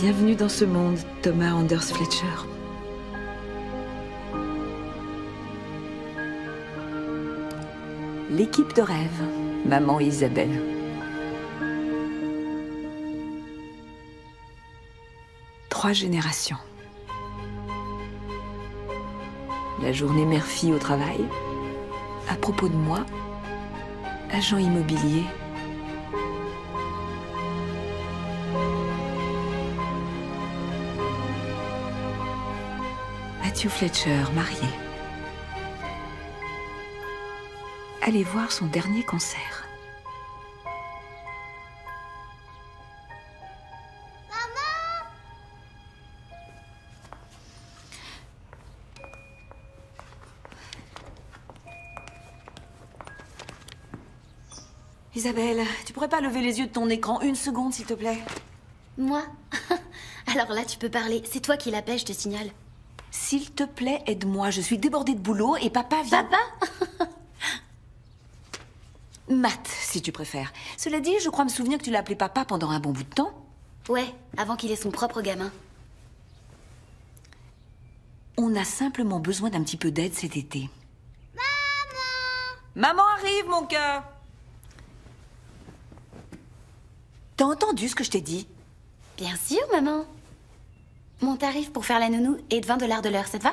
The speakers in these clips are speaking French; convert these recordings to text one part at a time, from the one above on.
Bienvenue dans ce monde, Thomas Anders Fletcher. L'équipe de rêve, maman et Isabelle. Trois générations. La journée mère-fille au travail. À propos de moi, agent immobilier. Matthew Fletcher, marié. Allez voir son dernier concert. Maman! Isabelle, tu pourrais pas lever les yeux de ton écran une seconde, s'il te plaît? Moi? Alors là, tu peux parler. C'est toi qui l'appelles, je te signale. S'il te plaît, aide-moi. Je suis débordée de boulot et papa vient... Papa? Matt, si tu préfères. Cela dit, je crois me souvenir que tu l'as appelé papa pendant un bon bout de temps. Ouais, avant qu'il ait son propre gamin. On a simplement besoin d'un petit peu d'aide cet été. Maman arrive, mon cœur. T'as entendu ce que je t'ai dit? Bien sûr, maman. Mon tarif pour faire la nounou est de 20 $ de l'heure, ça te va?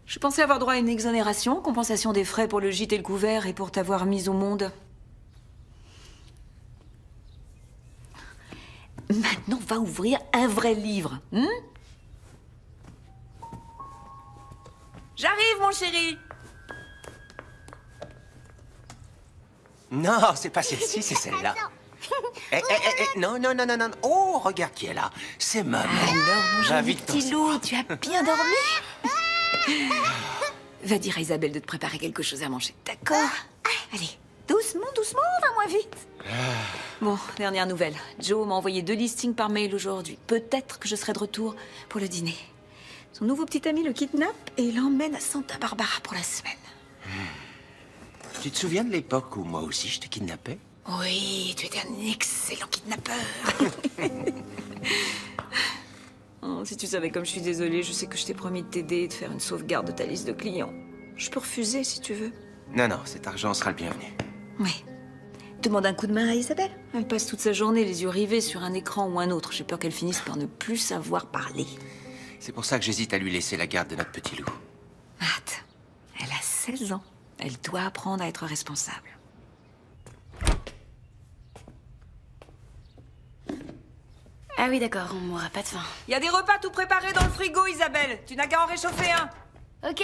Je pensais avoir droit à une exonération, compensation des frais pour le gîte et le couvert et pour t'avoir mise au monde. Maintenant, va ouvrir un vrai livre, J'arrive, mon chéri. Non, c'est pas celle-ci, c'est celle-là. Non. Oh, regarde qui est là. C'est maman. Alors, mon Va joli vite, petit loup, tu as bien dormi? Va dire à Isabelle de te préparer quelque chose à manger, d'accord? Allez, doucement, va moins vite. Bon, dernière nouvelle. Joe m'a envoyé 2 listings par mail aujourd'hui. Peut-être que je serai de retour pour le dîner. Son nouveau petit ami le kidnappe et l'emmène à Santa Barbara pour la semaine. Tu te souviens de l'époque où moi aussi je te kidnappais? Oui, tu étais un excellent kidnappeur. Oh, si tu savais comme je suis désolée, je sais que je t'ai promis de t'aider et de faire une sauvegarde de ta liste de clients. Je peux refuser si tu veux. Non, cet argent sera le bienvenu. Oui. Demande un coup de main à Isabelle. Elle passe toute sa journée les yeux rivés sur un écran ou un autre. J'ai peur qu'elle finisse par ne plus savoir parler. C'est pour ça que j'hésite à lui laisser la garde de notre petit loup. Matt, elle a 16 ans. Elle doit apprendre à être responsable. Ah oui, d'accord, on mourra pas de faim. Il y a des repas tout préparés dans le frigo, Isabelle. Tu n'as qu'à en réchauffer un. Ok.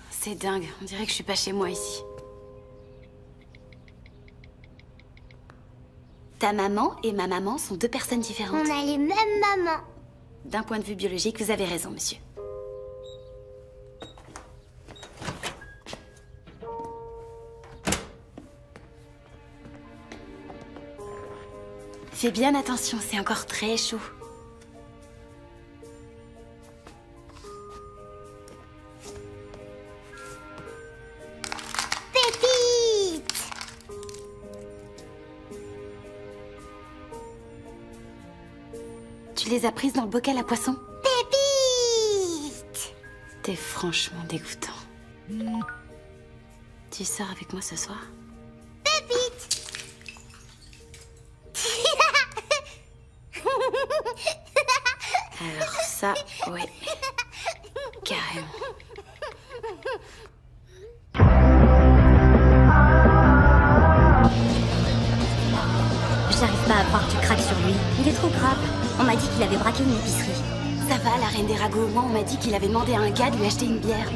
C'est dingue, on dirait que je suis pas chez moi ici. Ta maman et ma maman sont 2 personnes différentes. On a les mêmes mamans. D'un point de vue biologique, vous avez raison, monsieur. Fais bien attention, c'est encore très chaud. Pépite! Tu les as prises dans le bocal à poisson? Pépite! T'es franchement dégoûtant. Tu sors avec moi ce soir? acheter une épicerie. Ça va, la reine des ragots. Moi, on m'a dit qu'il avait demandé à un gars de lui acheter une bière.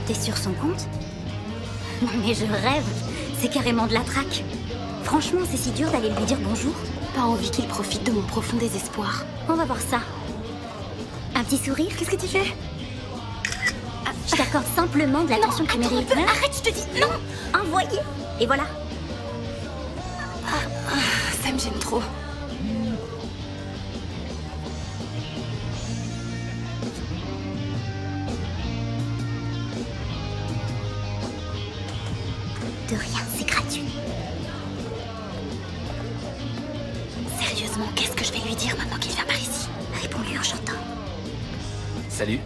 T'es sur son compte? Non mais je rêve. C'est carrément de la traque. Franchement, c'est si dur d'aller lui dire bonjour. Pas envie qu'il profite de mon profond désespoir. On va voir ça. Un petit sourire, qu'est-ce que tu fais? Je t'accorde simplement de l'attention que tu mérites. Attends un peu, arrête, je te dis non. Envoyé. Et voilà. Ça me gêne trop. De rien, c'est gratuit. Sérieusement, qu'est-ce que je vais lui dire maintenant qu'il vient par ici? Réponds-lui en chantant. Salut.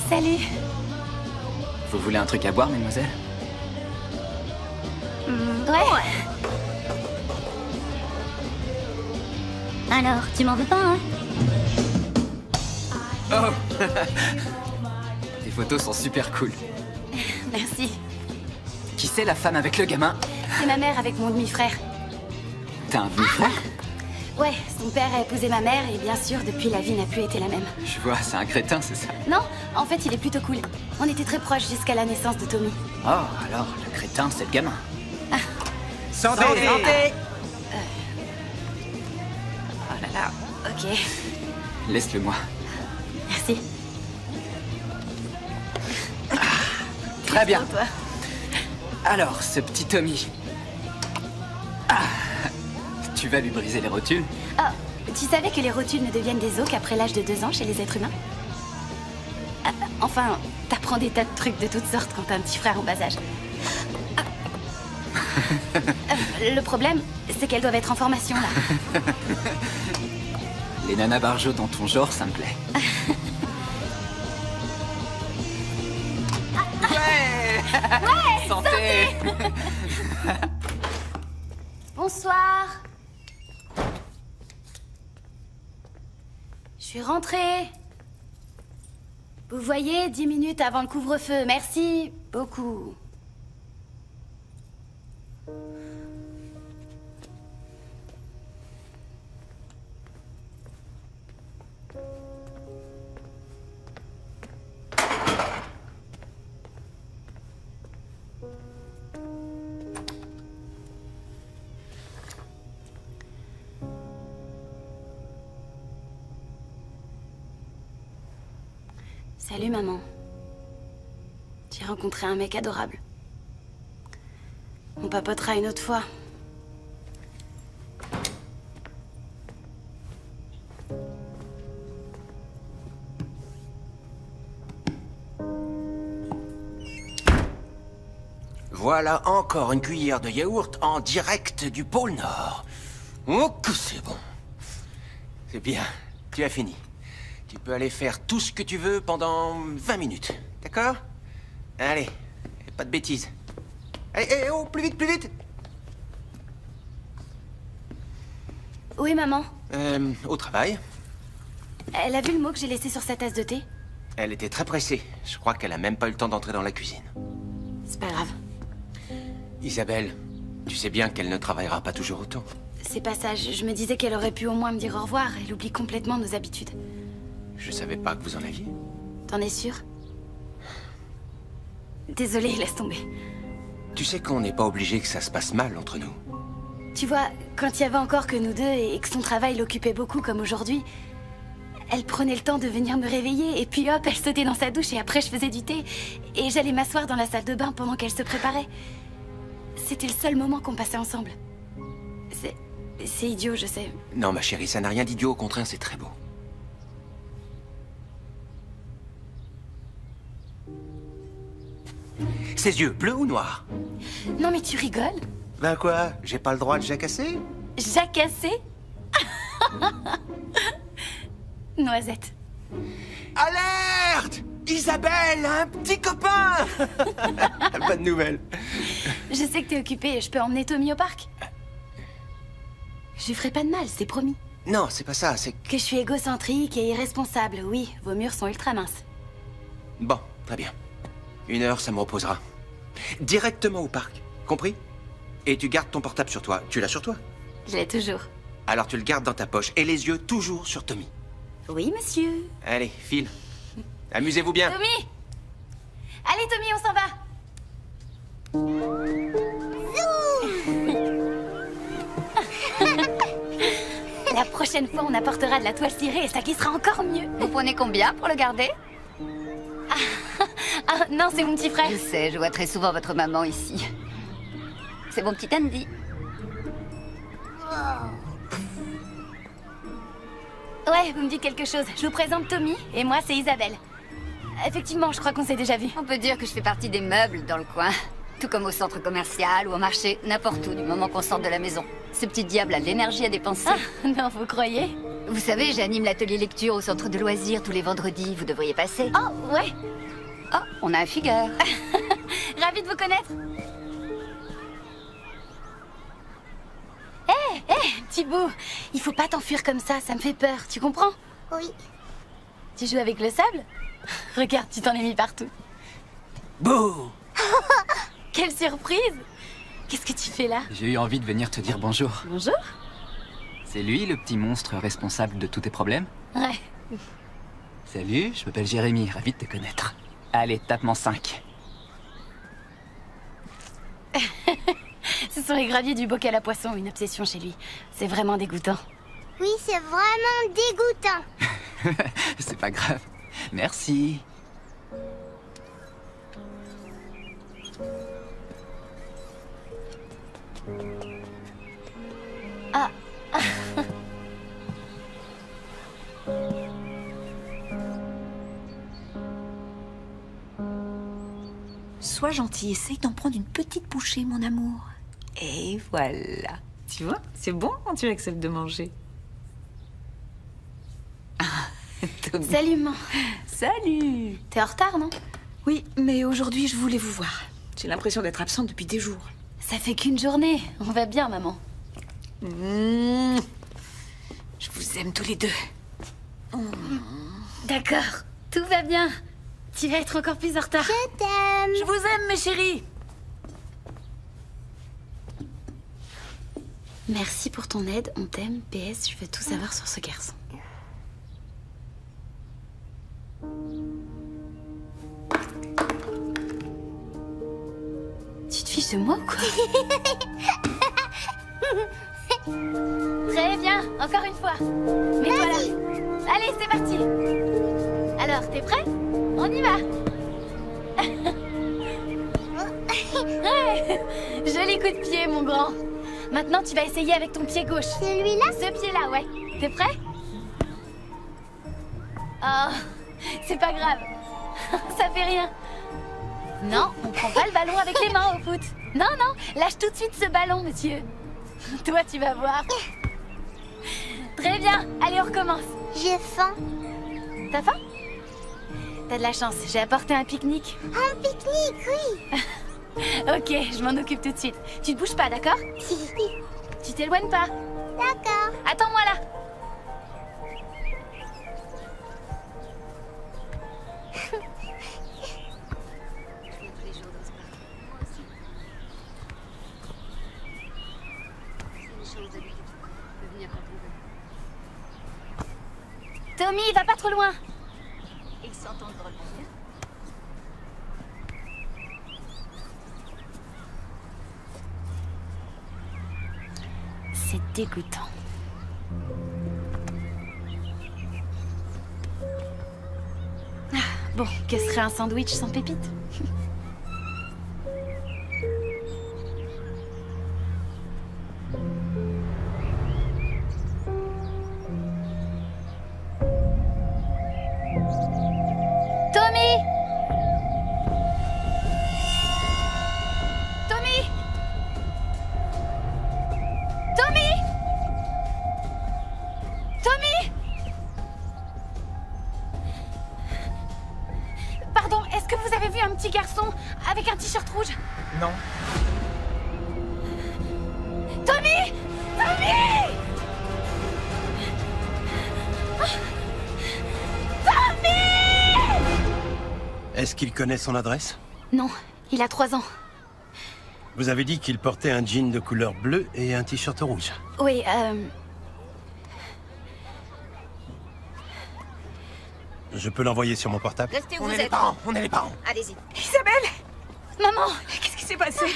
Salut. Vous voulez un truc à boire, mademoiselle? Ouais. Alors, tu m'en veux pas, hein? Oh tes photos sont super cool. Merci. Qui c'est la femme avec le gamin? C'est ma mère avec mon demi-frère. T'as un demi-frère? Ouais, son père a épousé ma mère et bien sûr, depuis, la vie n'a plus été la même. Je vois, c'est un crétin, c'est ça? Non, en fait, il est plutôt cool. On était très proches jusqu'à la naissance de Tommy. Oh, alors, le crétin, c'est le gamin. Santé, Santé. santé. Oh là là, ok. Laisse-le moi. Merci. Très bien. Toi. Alors, ce petit Tommy. Ah, tu vas lui briser les rotules? Ah, tu savais que les rotules ne deviennent des os qu'après l'âge de 2 ans chez les êtres humains? Ah, enfin, t'apprends des tas de trucs de toutes sortes quand t'as un petit frère en bas âge. Ah. Le problème, c'est qu'elles doivent être en formation, là. Les nanas barjots dans ton genre, ça me plaît. Ouais, santé. Bonsoir. Je suis rentrée. Vous voyez, 10 minutes avant le couvre-feu. Merci beaucoup. Salut maman. J'ai rencontré un mec adorable. On papotera une autre fois. Voilà encore une cuillère de yaourt en direct du pôle Nord. Oh, que c'est bon. C'est bien, tu as fini. Tu peux aller faire tout ce que tu veux pendant 20 minutes. D'accord? Allez, et pas de bêtises. Allez, oh, plus vite, plus vite. Où est maman? Au travail. Elle a vu le mot que j'ai laissé sur sa tasse de thé? Elle était très pressée. Je crois qu'elle a même pas eu le temps d'entrer dans la cuisine. C'est pas grave. Isabelle, tu sais bien qu'elle ne travaillera pas toujours autant. C'est pas ça. Je me disais qu'elle aurait pu au moins me dire au revoir. Elle oublie complètement nos habitudes. Je savais pas que vous en aviez. T'en es sûr? Désolée, laisse tomber. Tu sais qu'on n'est pas obligé que ça se passe mal entre nous. Tu vois, quand il y avait encore que nous deux et que son travail l'occupait beaucoup comme aujourd'hui, elle prenait le temps de venir me réveiller et puis hop, elle sautait dans sa douche et après je faisais du thé et j'allais m'asseoir dans la salle de bain pendant qu'elle se préparait. C'était le seul moment qu'on passait ensemble. C'est idiot, je sais. Non, ma chérie, ça n'a rien d'idiot, au contraire, c'est très beau. Ses yeux, bleus ou noirs? Non mais tu rigoles? Ben quoi? J'ai pas le droit de jacasser? Jacassé? Noisette. Alerte! Isabelle, un petit copain! Bonne nouvelle. Je sais que t'es occupée et je peux emmener Tommy au parc. Je lui ferai pas de mal, c'est promis. Non, c'est pas ça, c'est... Que je suis égocentrique et irresponsable, oui. Vos murs sont ultra minces. Bon, très bien. 1 heure, ça me reposera. Directement au parc, compris? Et tu gardes ton portable sur toi. Tu l'as sur toi? Je l'ai toujours. Alors tu le gardes dans ta poche et les yeux toujours sur Tommy. Oui, monsieur. Allez, file. Amusez-vous bien. Tommy! Allez, Tommy, on s'en va! La prochaine fois, on apportera de la toile cirée et ça glissera encore mieux. Vous prenez combien pour le garder? Ah, non, c'est mon petit frère. Je sais, je vois très souvent votre maman ici. C'est mon petit Andy. Ouais, vous me dites quelque chose. Je vous présente Tommy et moi, c'est Isabelle. Effectivement, je crois qu'on s'est déjà vu. On peut dire que je fais partie des meubles dans le coin. Tout comme au centre commercial ou au marché, n'importe où, du moment qu'on sort de la maison. Ce petit diable a de l'énergie à dépenser. Ah, non, vous croyez? Vous savez, j'anime l'atelier lecture au centre de loisirs tous les vendredis. Vous devriez passer. Oh, ouais. Oh, on a un figure. Ravi de vous connaître. Hé, petit bout, il faut pas t'enfuir comme ça me fait peur, tu comprends? Oui. Tu joues avec le sable? Regarde, tu t'en es mis partout. Bouh! Quelle surprise! Qu'est-ce que tu fais là? J'ai eu envie de venir te dire bonjour. Bonjour. C'est lui, le petit monstre responsable de tous tes problèmes? Ouais. Salut, je m'appelle Jérémy, ravi de te connaître. Allez, tape-moi 5. Ce sont les graviers du bocal à poisson, une obsession chez lui. C'est vraiment dégoûtant. Oui, c'est vraiment dégoûtant. C'est pas grave. Merci. Ah. Sois gentil, essaye d'en prendre une petite bouchée, mon amour. Et voilà. Tu vois, c'est bon quand tu acceptes de manger. Tommy. Salut, maman. Salut. T'es en retard, non? Oui, mais aujourd'hui, je voulais vous voir. J'ai l'impression d'être absente depuis des jours. Ça fait qu'une journée. On va bien, maman. Je vous aime tous les deux. D'accord. Tout va bien. Tu vas être encore plus en retard. Je t'aime. Je vous aime, mes chéris. Merci pour ton aide, on t'aime. PS, je veux tout savoir sur ce garçon. Tu te fiches de moi ou quoi? Très bien, encore une fois. Mets-toi là. Allez, c'est parti. Alors, t'es prêt? On y va. Ouais. Joli coup de pied, mon grand. Maintenant, tu vas essayer avec ton pied gauche. Celui-là? Ce pied-là, ouais. T'es prêt? Oh, c'est pas grave. Ça fait rien. Non, on prend pas le ballon avec les mains au foot. Non, non, lâche tout de suite ce ballon, monsieur. Toi, tu vas voir. Très bien, allez, on recommence. J'ai faim. T'as faim? T'as de la chance, j'ai apporté un pique-nique. Un pique-nique, oui. Ok, je m'en occupe tout de suite. Tu te bouges pas, d'accord? Tu t'éloignes pas. D'accord. Attends-moi là. Tommy, va pas trop loin. Ils s'entendent drôlement bien. C'est dégoûtant. Ah, bon, que serait un sandwich sans pépites? Tommy! Tommy! Tommy! Tommy! Pardon, est-ce que vous avez vu un petit garçon avec un t-shirt rouge? Non. Tommy! Tommy! Est-ce qu'il connaît son adresse? Non, il a 3 ans. Vous avez dit qu'il portait un jean de couleur bleue et un t-shirt rouge. Oui, Je peux l'envoyer sur mon portable? Restez où On vous est les êtes. parents, on est les parents. Allez-y. Isabelle! Maman! Qu'est-ce qui s'est passé?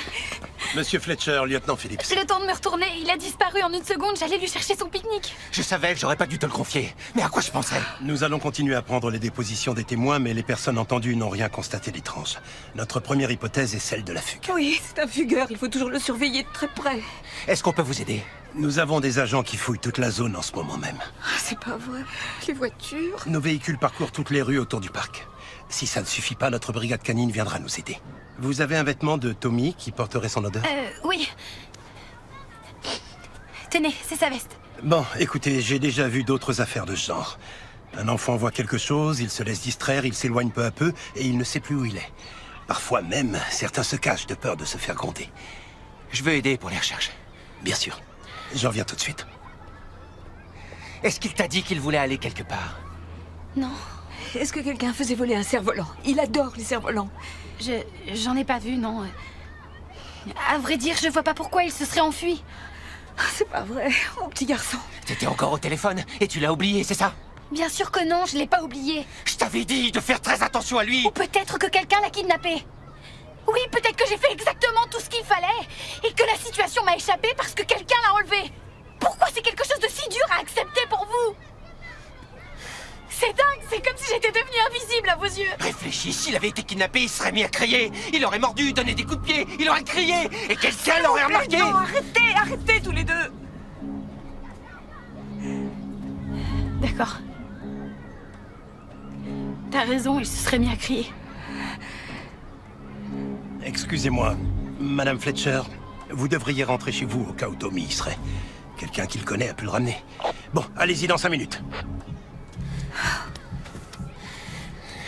Monsieur Fletcher, lieutenant Phillips. Le temps de me retourner, il a disparu en une seconde, j'allais lui chercher son pique-nique. Je savais que j'aurais pas dû te le confier. Mais à quoi je pensais? Nous allons continuer à prendre les dépositions des témoins, mais les personnes entendues n'ont rien constaté d'étrange. Notre première hypothèse est celle de la fugue. Oui, c'est un fugueur, il faut toujours le surveiller de très près. Est-ce qu'on peut vous aider? Nous avons des agents qui fouillent toute la zone en ce moment même. Ah, c'est pas vrai. Les voitures... Nos véhicules parcourent toutes les rues autour du parc. Si ça ne suffit pas, notre brigade canine viendra nous aider. Vous avez un vêtement de Tommy qui porterait son odeur? Oui. Tenez, c'est sa veste. Bon, écoutez, j'ai déjà vu d'autres affaires de ce genre. Un enfant voit quelque chose, il se laisse distraire, il s'éloigne peu à peu, et il ne sait plus où il est. Parfois même, certains se cachent de peur de se faire gronder. Je veux aider pour les recherches. Bien sûr. J'en reviens tout de suite. Est-ce qu'il t'a dit qu'il voulait aller quelque part? Non, Est-ce que quelqu'un faisait voler un cerf-volant? Il adore les cerfs-volants. j'en ai pas vu, non. À vrai dire, je vois pas pourquoi il se serait enfui. Ah, c'est pas vrai, mon petit garçon. T'étais encore au téléphone et tu l'as oublié, c'est ça? Bien sûr que non, je l'ai pas oublié. Je t'avais dit de faire très attention à lui. Ou peut-être que quelqu'un l'a kidnappé. Oui, peut-être que j'ai fait exactement tout ce qu'il fallait. Et que la situation m'a échappé parce que quelqu'un l'a enlevé. Pourquoi c'est quelque chose de si dur à accepter pour vous? C'est dingue, c'est comme si j'étais devenue invisible à vos yeux. Réfléchis, s'il avait été kidnappé, il serait mis à crier. Il aurait mordu, donné des coups de pied, il aurait crié. Et quelqu'un l'aurait remarqué. Non, arrêtez tous les deux. D'accord. T'as raison, il se serait mis à crier. Excusez-moi, Madame Fletcher, vous devriez rentrer chez vous au cas où Tommy y serait. Quelqu'un qui le connaît a pu le ramener. Bon, allez-y dans 5 minutes.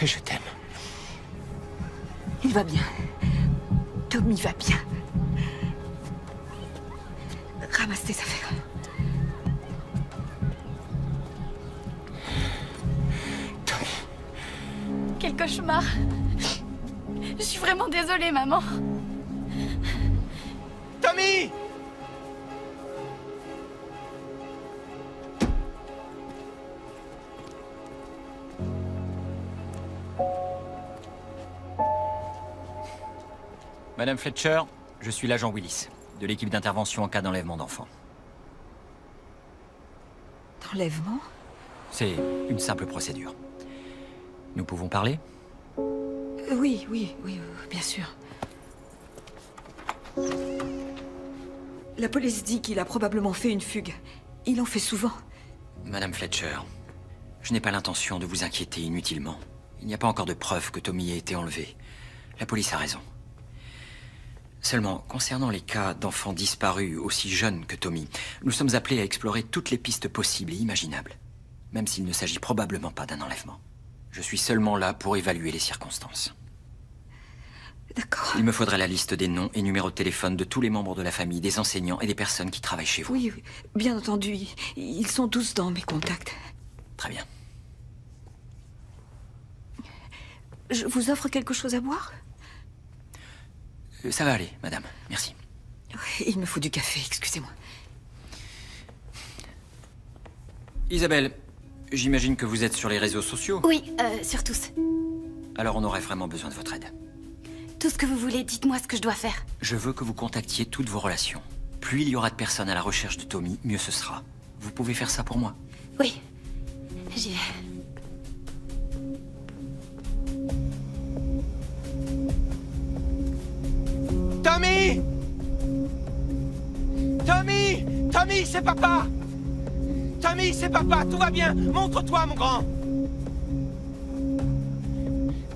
Je t'aime. Il va bien. Tommy va bien. Ramasse tes affaires. Quel cauchemar. Je suis vraiment désolée, maman. Tommy! Madame Fletcher, je suis l'agent Willis, de l'équipe d'intervention en cas d'enlèvement d'enfants. D'enlèvement? C'est une simple procédure. Nous pouvons parler? Oui, bien sûr. La police dit qu'il a probablement fait une fugue. Il en fait souvent. Madame Fletcher, je n'ai pas l'intention de vous inquiéter inutilement. Il n'y a pas encore de preuves que Tommy ait été enlevé. La police a raison. Seulement, concernant les cas d'enfants disparus aussi jeunes que Tommy, nous sommes appelés à explorer toutes les pistes possibles et imaginables, même s'il ne s'agit probablement pas d'un enlèvement. Je suis seulement là pour évaluer les circonstances. D'accord. Il me faudrait la liste des noms et numéros de téléphone de tous les membres de la famille, des enseignants et des personnes qui travaillent chez vous. Oui, bien entendu. Ils sont tous dans mes contacts. Très bien. Je vous offre quelque chose à boire? Ça va aller, madame. Merci. Il me faut du café, excusez-moi. Isabelle, j'imagine que vous êtes sur les réseaux sociaux? Oui, sur tous. Alors on aurait vraiment besoin de votre aide. Tout ce que vous voulez, dites-moi ce que je dois faire. Je veux que vous contactiez toutes vos relations. Plus il y aura de personnes à la recherche de Tommy, mieux ce sera. Vous pouvez faire ça pour moi? Oui, j'y vais. Tommy! Tommy! Tommy, c'est papa! Tommy, c'est papa, tout va bien! Montre-toi, mon grand!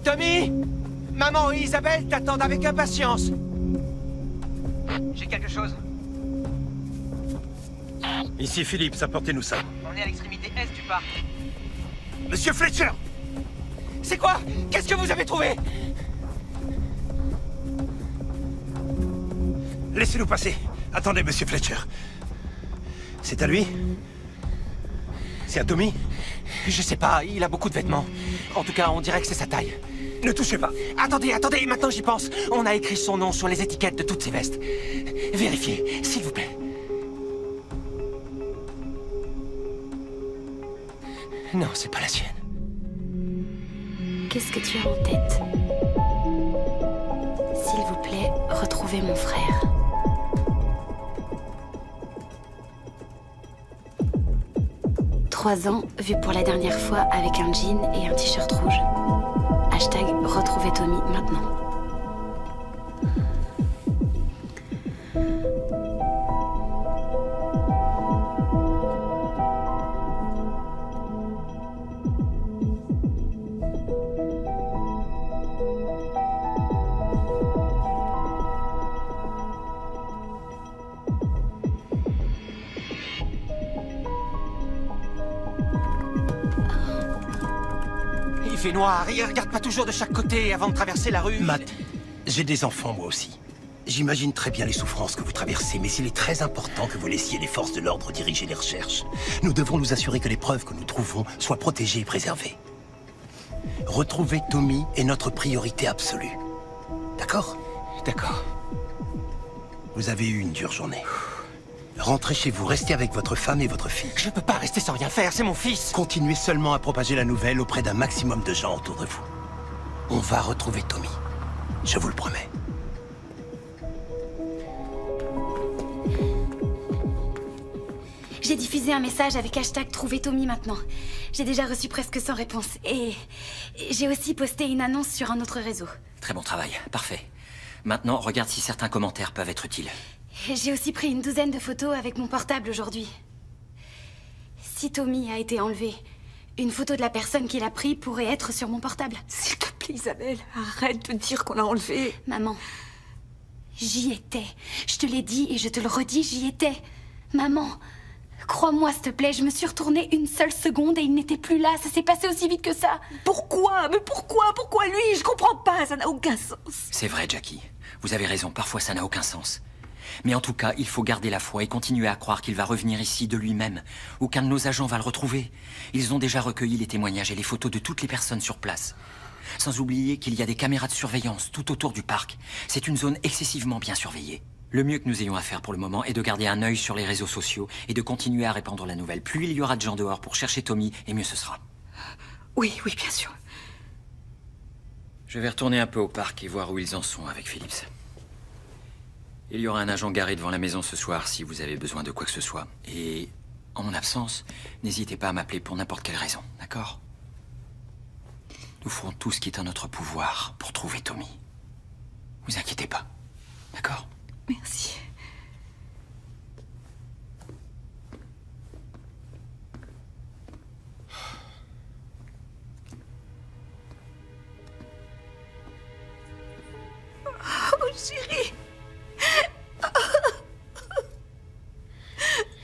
Tommy! Maman et Isabelle t'attendent avec impatience. J'ai quelque chose. Ici Phillips, apportez-nous ça. On est à l'extrémité est du parc. Monsieur Fletcher! C'est quoi? Qu'est-ce que vous avez trouvé? Laissez-nous passer. Attendez, monsieur Fletcher. C'est à lui? C'est à Tommy? Je sais pas, il a beaucoup de vêtements. En tout cas, on dirait que c'est sa taille. Ne touchez pas. Attendez, attendez, maintenant j'y pense. On a écrit son nom sur les étiquettes de toutes ses vestes. Vérifiez, s'il vous plaît. Non, c'est pas la sienne. Qu'est-ce que tu as en tête? S'il vous plaît, retrouvez mon frère. Trois ans, vu pour la dernière fois avec un jean et un t-shirt rouge. Hashtag retrouvez Tommy maintenant. Il fait noir, il regarde pas toujours de chaque côté avant de traverser la rue. Matt, j'ai des enfants moi aussi. J'imagine très bien les souffrances que vous traversez, mais il est très important que vous laissiez les forces de l'ordre diriger les recherches. Nous devons nous assurer que les preuves que nous trouvons soient protégées et préservées. Retrouver Tommy est notre priorité absolue. D'accord? D'accord. Vous avez eu une dure journée. Rentrez chez vous, restez avec votre femme et votre fille. Je peux pas rester sans rien faire, c'est mon fils. Continuez seulement à propager la nouvelle auprès d'un maximum de gens autour de vous. On va retrouver Tommy. Je vous le promets. J'ai diffusé un message avec hashtag Trouvez Tommy maintenant. J'ai déjà reçu presque 100 réponses. Et j'ai aussi posté une annonce sur un autre réseau. Très bon travail, parfait. Maintenant, regarde si certains commentaires peuvent être utiles. J'ai aussi pris une douzaine de photos avec mon portable aujourd'hui. Si Tommy a été enlevé, une photo de la personne qui l'a pris pourrait être sur mon portable. S'il te plaît, Isabelle, arrête de dire qu'on l'a enlevé. Maman, j'y étais. Je te l'ai dit et je te le redis, j'y étais. Maman, crois-moi, s'il te plaît, je me suis retournée une seule seconde et il n'était plus là. Ça s'est passé aussi vite que ça. Pourquoi? Mais pourquoi? Pourquoi lui? Je comprends pas, ça n'a aucun sens. C'est vrai, Jackie. Vous avez raison, parfois ça n'a aucun sens. Mais en tout cas, il faut garder la foi et continuer à croire qu'il va revenir ici de lui-même, ou qu'un de nos agents va le retrouver. Ils ont déjà recueilli les témoignages et les photos de toutes les personnes sur place. Sans oublier qu'il y a des caméras de surveillance tout autour du parc. C'est une zone excessivement bien surveillée. Le mieux que nous ayons à faire pour le moment est de garder un œil sur les réseaux sociaux et de continuer à répandre la nouvelle. Plus il y aura de gens dehors pour chercher Tommy, et mieux ce sera. Oui, oui, bien sûr. Je vais retourner un peu au parc et voir où ils en sont avec Phillips. Il y aura un agent garé devant la maison ce soir si vous avez besoin de quoi que ce soit. Et en mon absence, n'hésitez pas à m'appeler pour n'importe quelle raison, d'accord? Nous ferons tout ce qui est en notre pouvoir pour trouver Tommy. Vous inquiétez pas, d'accord? Merci. Oh, chérie.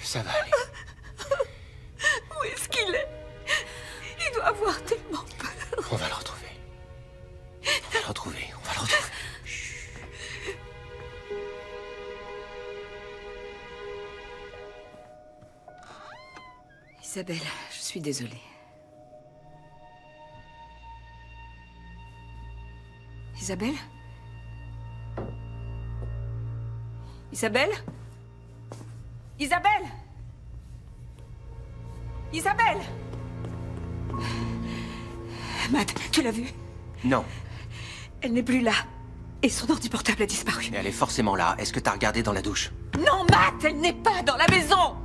Ça va aller. Où est-ce qu'il est? Il doit avoir tellement peur. On va le retrouver. On va le retrouver, on va le retrouver. Isabelle, je suis désolée. Isabelle? Isabelle? Isabelle? Isabelle? Matt, tu l'as vue? Non. Elle n'est plus là. Et son ordi portable a disparu. Et elle est forcément là. Est-ce que t'as regardé dans la douche? Non, Matt, elle n'est pas dans la maison!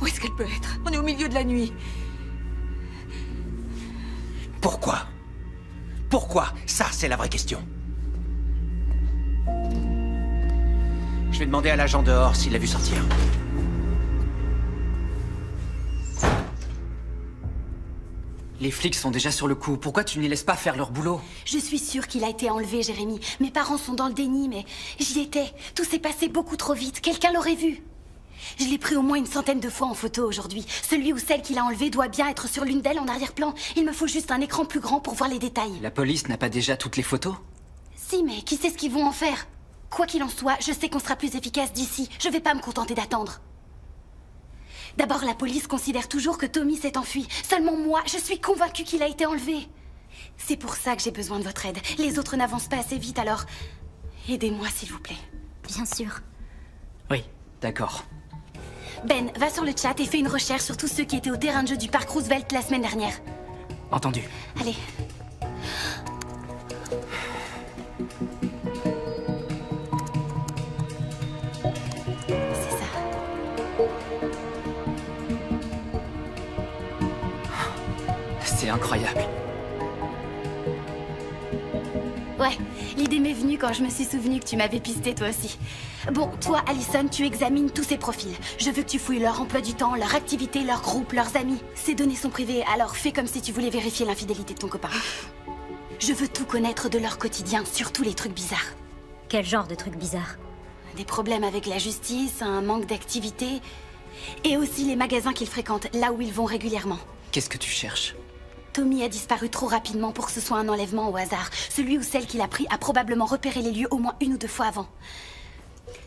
Où est-ce qu'elle peut être? On est au milieu de la nuit. Pourquoi? Pourquoi? Ça, c'est la vraie question. Je vais demander à l'agent dehors s'il l'a vu sortir. Les flics sont déjà sur le coup. Pourquoi tu ne les laisses pas faire leur boulot? Je suis sûre qu'il a été enlevé, Jérémy. Mes parents sont dans le déni, mais j'y étais. Tout s'est passé beaucoup trop vite. Quelqu'un l'aurait vu. Je l'ai pris au moins une centaine de fois en photo aujourd'hui. Celui ou celle qui l'a enlevé doit bien être sur l'une d'elles en arrière-plan. Il me faut juste un écran plus grand pour voir les détails. La police n'a pas déjà toutes les photos? Si, mais qui sait ce qu'ils vont en faire? Quoi qu'il en soit, je sais qu'on sera plus efficace d'ici. Je vais pas me contenter d'attendre. D'abord, la police considère toujours que Tommy s'est enfui. Seulement moi, je suis convaincue qu'il a été enlevé. C'est pour ça que j'ai besoin de votre aide. Les autres n'avancent pas assez vite, alors... aidez-moi, s'il vous plaît. Bien sûr. Oui, d'accord. Ben, va sur le chat et fais une recherche sur tous ceux qui étaient au terrain de jeu du parc Roosevelt la semaine dernière. Entendu. Allez. C'est ça. C'est incroyable. Ouais, l'idée m'est venue quand je me suis souvenu que tu m'avais pisté toi aussi. Bon, toi, Allison, tu examines tous ces profils. Je veux que tu fouilles leur emploi du temps, leur activité, leur groupe, leurs amis. Ces données sont privées, alors fais comme si tu voulais vérifier l'infidélité de ton copain. Je veux tout connaître de leur quotidien, surtout les trucs bizarres. Quel genre de truc bizarre? Des problèmes avec la justice, un manque d'activité... et aussi les magasins qu'ils fréquentent, là où ils vont régulièrement. Qu'est-ce que tu cherches? Tommy a disparu trop rapidement pour que ce soit un enlèvement au hasard. Celui ou celle qui l'a pris a probablement repéré les lieux au moins 1 ou 2 fois avant.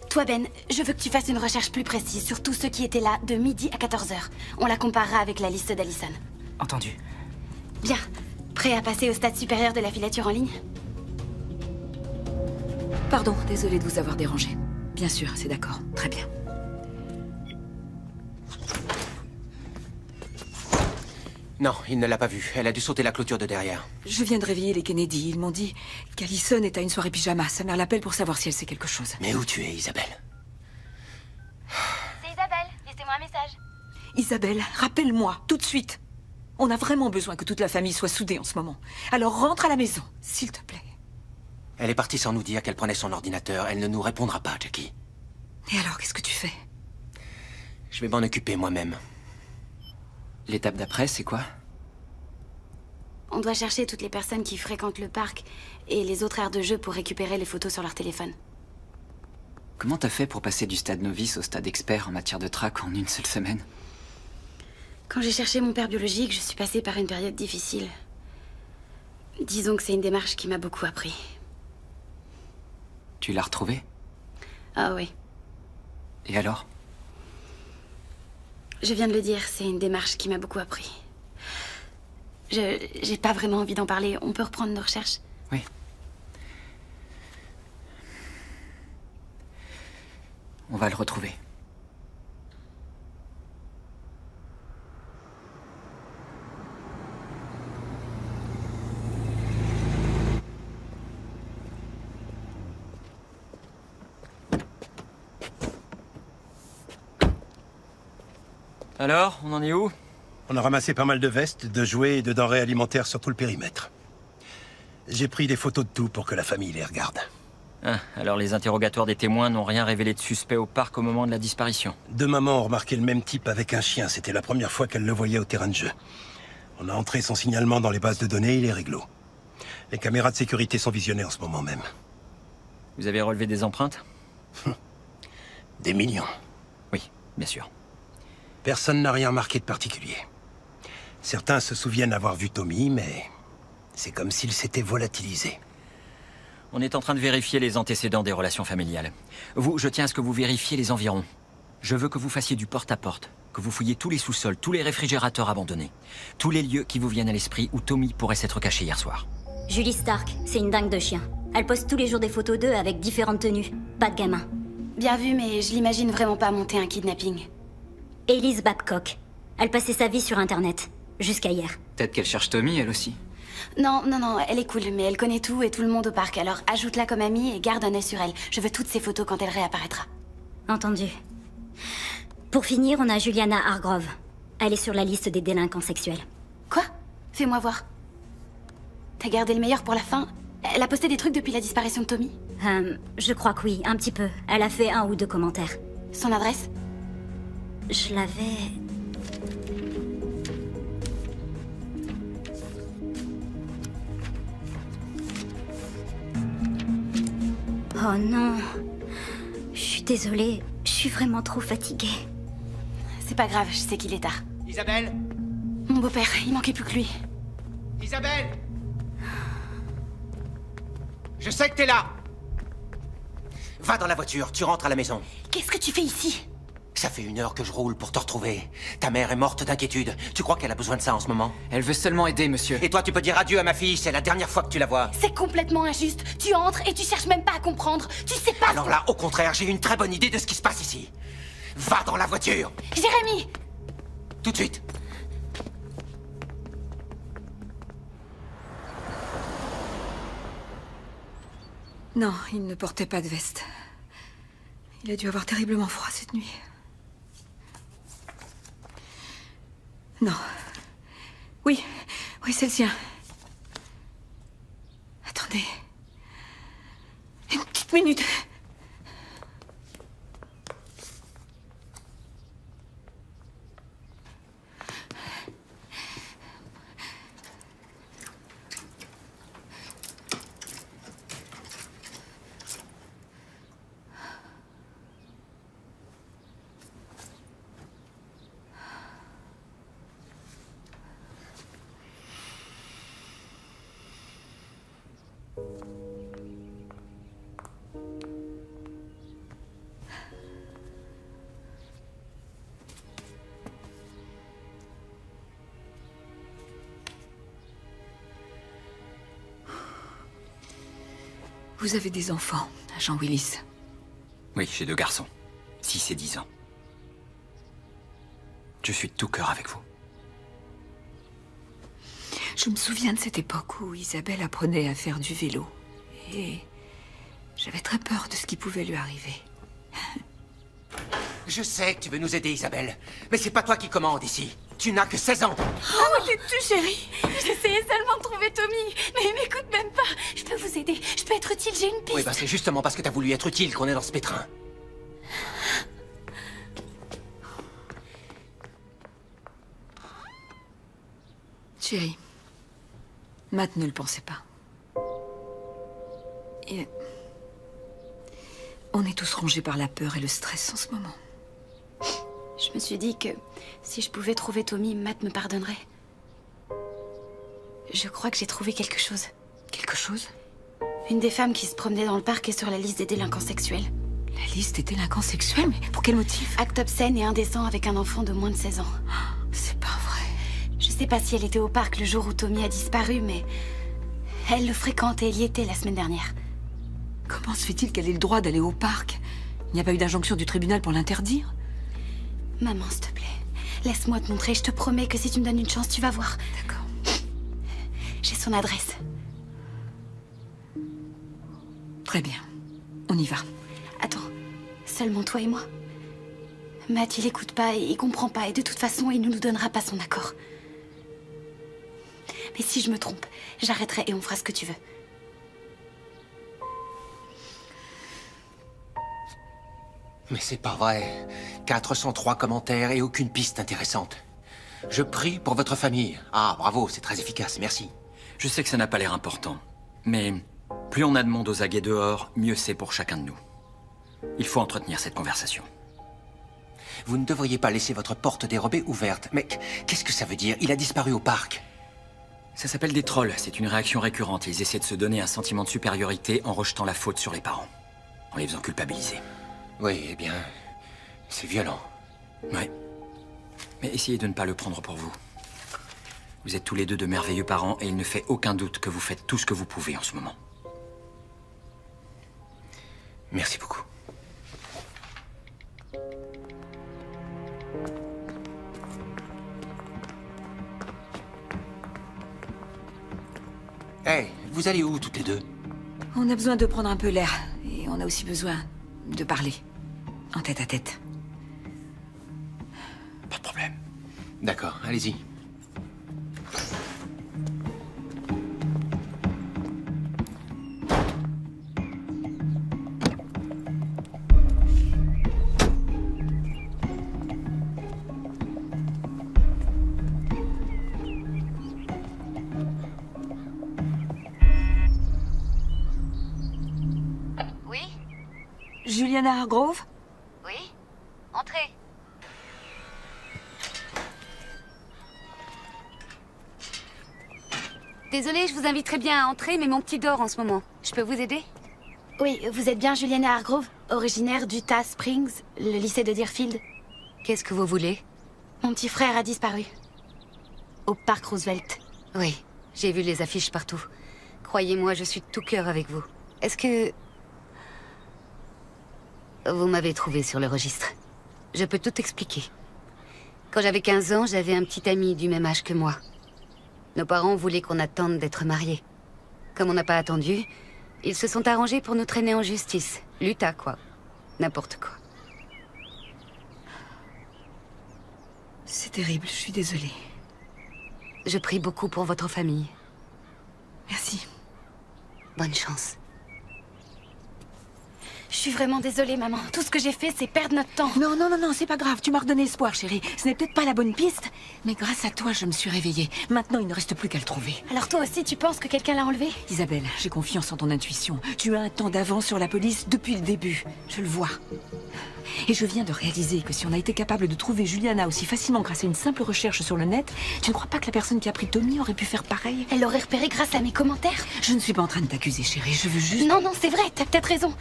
Toi, Ben, je veux que tu fasses une recherche plus précise sur tous ceux qui étaient là de midi à 14h. On la comparera avec la liste d'Allison. Entendu. Bien. Prêt à passer au stade supérieur de la filature en ligne? Pardon, désolée de vous avoir dérangé. Bien sûr, c'est d'accord. Très bien. Non, il ne l'a pas vue. Elle a dû sauter la clôture de derrière. Je viens de réveiller les Kennedy. Ils m'ont dit qu'Allison est à une soirée pyjama. Sa mère l'appelle pour savoir si elle sait quelque chose. Mais où tu es, Isabelle? C'est Isabelle. Laissez-moi un message. Isabelle, rappelle-moi, tout de suite. On a vraiment besoin que toute la famille soit soudée en ce moment. Alors rentre à la maison, s'il te plaît. Elle est partie sans nous dire qu'elle prenait son ordinateur. Elle ne nous répondra pas, Jackie. Et alors, qu'est-ce que tu fais? Je vais m'en occuper moi-même. L'étape d'après, c'est quoi? On doit chercher toutes les personnes qui fréquentent le parc et les autres aires de jeu pour récupérer les photos sur leur téléphone. Comment t'as fait pour passer du stade novice au stade expert en matière de track en une seule semaine? Quand j'ai cherché mon père biologique, je suis passée par une période difficile. Disons que c'est une démarche qui m'a beaucoup appris. Tu l'as retrouvé? Ah oui. Et alors? Je viens de le dire, c'est une démarche qui m'a beaucoup appris. J'ai pas vraiment envie d'en parler. On peut reprendre nos recherches? Oui. On va le retrouver. Alors, on en est où? On a ramassé pas mal de vestes, de jouets et de denrées alimentaires sur tout le périmètre. J'ai pris des photos de tout pour que la famille les regarde. Ah, alors les interrogatoires des témoins n'ont rien révélé de suspect au parc au moment de la disparition. 2 mamans ont remarqué le même type avec un chien. C'était la première fois qu'elles le voyaient au terrain de jeu. On a entré son signalement dans les bases de données, il est réglo. Les caméras de sécurité sont visionnées en ce moment même. Vous avez relevé des empreintes? Des millions. Oui, bien sûr. Personne n'a rien remarqué de particulier. Certains se souviennent avoir vu Tommy, mais c'est comme s'il s'était volatilisé. On est en train de vérifier les antécédents des relations familiales. Vous, je tiens à ce que vous vérifiez les environs. Je veux que vous fassiez du porte-à-porte, que vous fouilliez tous les sous-sols, tous les réfrigérateurs abandonnés, tous les lieux qui vous viennent à l'esprit où Tommy pourrait s'être caché hier soir. Julie Stark, c'est une dingue de chien. Elle poste tous les jours des photos d'eux avec différentes tenues. Pas de gamin. Bien vu, mais je l'imagine vraiment pas monter un kidnapping. Elise Babcock. Elle passait sa vie sur Internet. Jusqu'à hier. Peut-être qu'elle cherche Tommy, elle aussi. Non, elle est cool, mais elle connaît tout et tout le monde au parc. Alors ajoute-la comme amie et garde un œil sur elle. Je veux toutes ses photos quand elle réapparaîtra. Entendu. Pour finir, on a Juliana Hargrove. Elle est sur la liste des délinquants sexuels. Quoi? Fais-moi voir. T'as gardé le meilleur pour la fin? Elle a posté des trucs depuis la disparition de Tommy? Je crois que oui, un petit peu. Elle a fait 1 ou 2 commentaires. Son adresse? Je l'avais... Oh non. Je suis désolée, je suis vraiment trop fatiguée. C'est pas grave, je sais qu'il est tard. Isabelle? Mon beau-père, il manquait plus que lui. Isabelle? Je sais que t'es là! Va dans la voiture, tu rentres à la maison. Qu'est-ce que tu fais ici? Ça fait 1 heure que je roule pour te retrouver. Ta mère est morte d'inquiétude. Tu crois qu'elle a besoin de ça en ce moment? Elle veut seulement aider, monsieur. Et toi, tu peux dire adieu à ma fille, c'est la dernière fois que tu la vois. C'est complètement injuste. Tu entres et tu cherches même pas à comprendre. Tu sais pas... Alors là, au contraire, j'ai une très bonne idée de ce qui se passe ici. Va dans la voiture! Jérémy! Tout de suite! Non, il ne portait pas de veste. Il a dû avoir terriblement froid cette nuit. Non. Oui, c'est le sien. Attendez. Une petite minute. Vous avez des enfants, agent Willis. Oui, j'ai 2 garçons. 6 et 10 ans. Je suis de tout cœur avec vous. Je me souviens de cette époque où Isabelle apprenait à faire du vélo. Et j'avais très peur de ce qui pouvait lui arriver. Je sais que tu veux nous aider, Isabelle. Mais c'est pas toi qui commande ici. Tu n'as que 16 ans. Oh, où es-tu, chérie? J'essayais seulement de trouver Tommy. Mais il m'écoute même pas. Je peux vous aider. Je peux être utile. J'ai une piste. Oui, bah c'est justement parce que t'as voulu être utile qu'on est dans ce pétrin. Chérie, Matt ne le pensait pas. Et... on est tous rongés par la peur et le stress en ce moment. Je me suis dit que si je pouvais trouver Tommy, Matt me pardonnerait. Je crois que j'ai trouvé quelque chose. Quelque chose? Une des femmes qui se promenait dans le parc est sur la liste des délinquants sexuels. La liste des délinquants sexuels? Mais pour quel motif? Acte obscène et indécent avec un enfant de moins de 16 ans. C'est pas vrai. Je sais pas si elle était au parc le jour où Tommy a disparu, mais... elle le fréquente et elle y était la semaine dernière. Comment se fait-il qu'elle ait le droit d'aller au parc? Il n'y a pas eu d'injonction du tribunal pour l'interdire? Maman, s'il te plaît, laisse-moi te montrer. Je te promets que si tu me donnes une chance, tu vas voir. D'accord. J'ai son adresse. Très bien. On y va. Attends, seulement toi et moi. Matt, il écoute pas et il comprend pas. Et de toute façon, il ne nous donnera pas son accord. Mais si je me trompe, j'arrêterai et on fera ce que tu veux. Mais c'est pas vrai. 403 commentaires et aucune piste intéressante. Je prie pour votre famille. Ah, bravo, c'est très efficace, merci. Je sais que ça n'a pas l'air important, mais plus on a de monde aux aguets dehors, mieux c'est pour chacun de nous. Il faut entretenir cette conversation. Vous ne devriez pas laisser votre porte dérobée ouverte. Mais qu'est-ce que ça veut dire? Il a disparu au parc. Ça s'appelle des trolls, c'est une réaction récurrente. Ils essaient de se donner un sentiment de supériorité en rejetant la faute sur les parents, en les faisant culpabiliser. Oui, eh bien, c'est violent. Ouais. Mais essayez de ne pas le prendre pour vous. Vous êtes tous les deux de merveilleux parents et il ne fait aucun doute que vous faites tout ce que vous pouvez en ce moment. Merci beaucoup. Hey, vous allez où toutes les deux? On a besoin de prendre un peu l'air. Et on a aussi besoin de parler. En tête à tête. Pas de problème. D'accord, allez-y. Oui? Juliana Hargrove? Oui? Entrez. Désolée, je vous inviterais bien à entrer, mais mon petit dort en ce moment. Je peux vous aider? Oui, vous êtes bien Juliana Hargrove, originaire d'Utah Springs, le lycée de Deerfield? Qu'est-ce que vous voulez? Mon petit frère a disparu. Au parc Roosevelt. Oui, j'ai vu les affiches partout. Croyez-moi, je suis de tout cœur avec vous. Est-ce que... Vous m'avez trouvé sur le registre. Je peux tout expliquer. Quand j'avais 15 ans, j'avais un petit ami du même âge que moi. Nos parents voulaient qu'on attende d'être mariés. Comme on n'a pas attendu, ils se sont arrangés pour nous traîner en justice. L'Utah, quoi. N'importe quoi. C'est terrible, je suis désolée. Je prie beaucoup pour votre famille. Merci. Bonne chance. Je suis vraiment désolée, maman. Tout ce que j'ai fait, c'est perdre notre temps. Non, non, non, non, c'est pas grave. Tu m'as redonné espoir, chérie. Ce n'est peut-être pas la bonne piste, mais grâce à toi, je me suis réveillée. Maintenant, il ne reste plus qu'à le trouver. Alors toi aussi, tu penses que quelqu'un l'a enlevé? Isabelle, j'ai confiance en ton intuition. Tu as un temps d'avance sur la police depuis le début. Je le vois. Et je viens de réaliser que si on a été capable de trouver Juliana aussi facilement grâce à une simple recherche sur le net, tu ne crois pas que la personne qui a pris Tommy aurait pu faire pareil? Elle l'aurait repéré grâce à mes commentaires. Je ne suis pas en train de t'accuser, chérie. Je veux juste... Non, non, c'est vrai, t'as peut-être raison.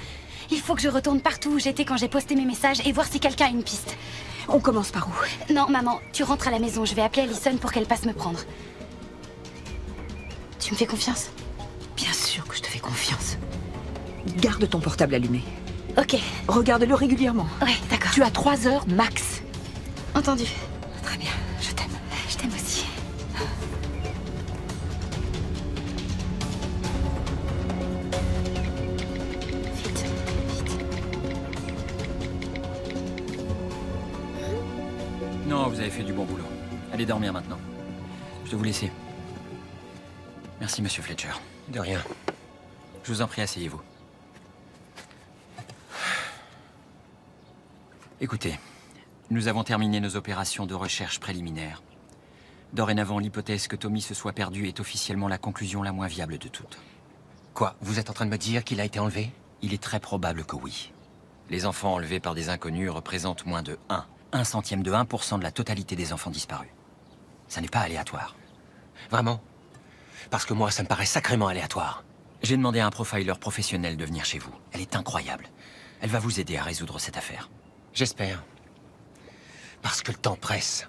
Il faut que je retourne partout où j'étais quand j'ai posté mes messages et voir si quelqu'un a une piste. On commence par où? Non, maman, tu rentres à la maison. Je vais appeler Allison pour qu'elle passe me prendre. Tu me fais confiance? Bien sûr que je te fais confiance. Garde ton portable allumé. Ok. Regarde-le régulièrement. Ouais, d'accord. Tu as 3 heures max. Entendu. Très bien, je t'aime. Je t'aime aussi. Vite, vite. Non, vous avez fait du bon boulot. Allez dormir maintenant. Je dois vous laisser. Merci, monsieur Fletcher. De rien. Je vous en prie, asseyez-vous. Écoutez, nous avons terminé nos opérations de recherche préliminaires. Dorénavant, l'hypothèse que Tommy se soit perdu est officiellement la conclusion la moins viable de toutes. Quoi? Vous êtes en train de me dire qu'il a été enlevé? Il est très probable que oui. Les enfants enlevés par des inconnus représentent moins de 1 centième de 1% de la totalité des enfants disparus. Ça n'est pas aléatoire. Vraiment? Parce que moi, ça me paraît sacrément aléatoire. J'ai demandé à un profiler professionnel de venir chez vous. Elle est incroyable. Elle va vous aider à résoudre cette affaire. J'espère. Parce que le temps presse.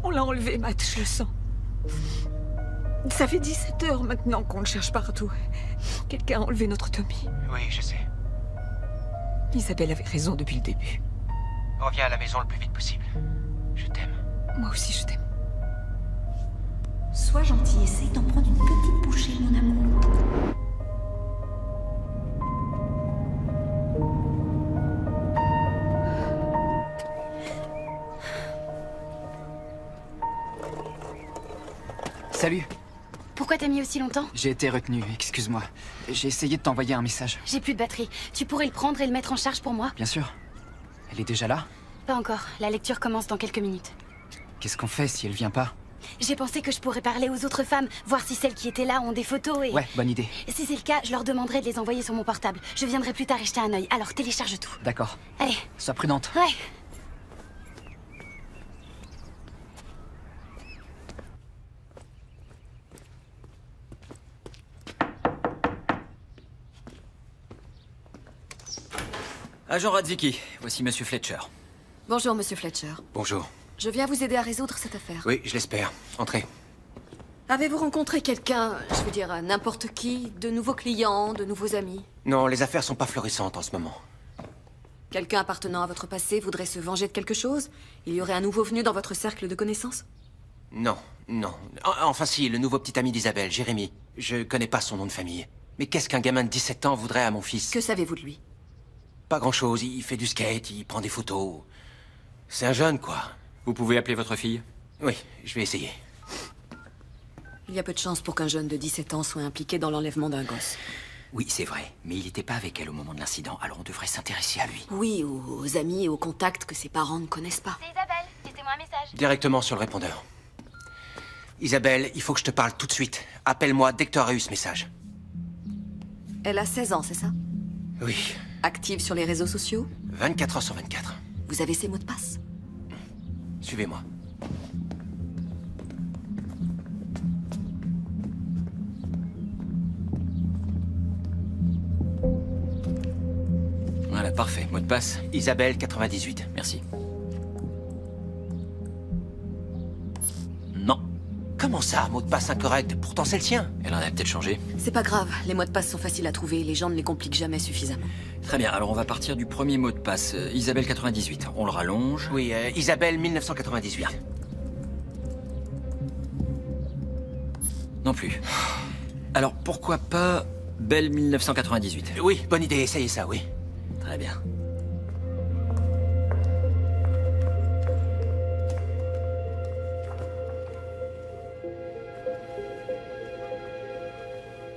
On l'a enlevé, Matt, je le sens. Ça fait 17 heures maintenant qu'on le cherche partout. Quelqu'un a enlevé notre Tommy. Oui, je sais. Isabelle avait raison depuis le début. Reviens à la maison le plus vite possible. Je t'aime. Moi aussi, je t'aime. Sois gentil, essaye d'en prendre une petite bouchée, mon amour. Salut. Pourquoi t'as mis aussi longtemps? J'ai été retenu, excuse-moi. J'ai essayé de t'envoyer un message. J'ai plus de batterie. Tu pourrais le prendre et le mettre en charge pour moi? Bien sûr. Elle est déjà là? Pas encore. La lecture commence dans quelques minutes. Qu'est-ce qu'on fait si elle vient pas? J'ai pensé que je pourrais parler aux autres femmes, voir si celles qui étaient là ont des photos et... Ouais, bonne idée. Si c'est le cas, je leur demanderai de les envoyer sur mon portable. Je viendrai plus tard y jeter un œil, alors télécharge tout. D'accord. Allez. Sois prudente. Ouais. Agent Radzicki, voici monsieur Fletcher. Bonjour, monsieur Fletcher. Bonjour. Je viens vous aider à résoudre cette affaire. Oui, je l'espère. Entrez. Avez-vous rencontré quelqu'un, je veux dire n'importe qui, de nouveaux clients, de nouveaux amis? Non, les affaires sont pas florissantes en ce moment. Quelqu'un appartenant à votre passé voudrait se venger de quelque chose? Il y aurait un nouveau venu dans votre cercle de connaissances? Non, non. Enfin si, le nouveau petit ami d'Isabelle, Jérémy. Je connais pas son nom de famille. Mais qu'est-ce qu'un gamin de 17 ans voudrait à mon fils? Que savez-vous de lui? Pas grand-chose. Il fait du skate, il prend des photos. C'est un jeune, quoi. Vous pouvez appeler votre fille? Oui, je vais essayer. Il y a peu de chance pour qu'un jeune de 17 ans soit impliqué dans l'enlèvement d'un gosse. Oui, c'est vrai. Mais il n'était pas avec elle au moment de l'incident, alors on devrait s'intéresser à lui. Oui, aux amis et aux contacts que ses parents ne connaissent pas. C'est Isabelle, laissez-moi un message. Directement sur le répondeur. Isabelle, il faut que je te parle tout de suite. Appelle-moi dès que tu auras eu ce message. Elle a 16 ans, c'est ça? Oui. Active sur les réseaux sociaux? 24 heures sur 24. Vous avez ses mots de passe? Suivez-moi. Voilà, parfait. Mot de passe? Isabelle 98. Merci. Non. Comment ça, mot de passe incorrect? Pourtant c'est le sien. Elle en a peut-être changé. C'est pas grave, les mots de passe sont faciles à trouver, les gens ne les compliquent jamais suffisamment. Très bien, alors on va partir du premier mot de passe. Isabelle 98. On le rallonge. Oui, Isabelle 1998. Bien. Non plus. Alors pourquoi pas Belle 1998? Oui, bonne idée, essayez ça, oui. Très bien.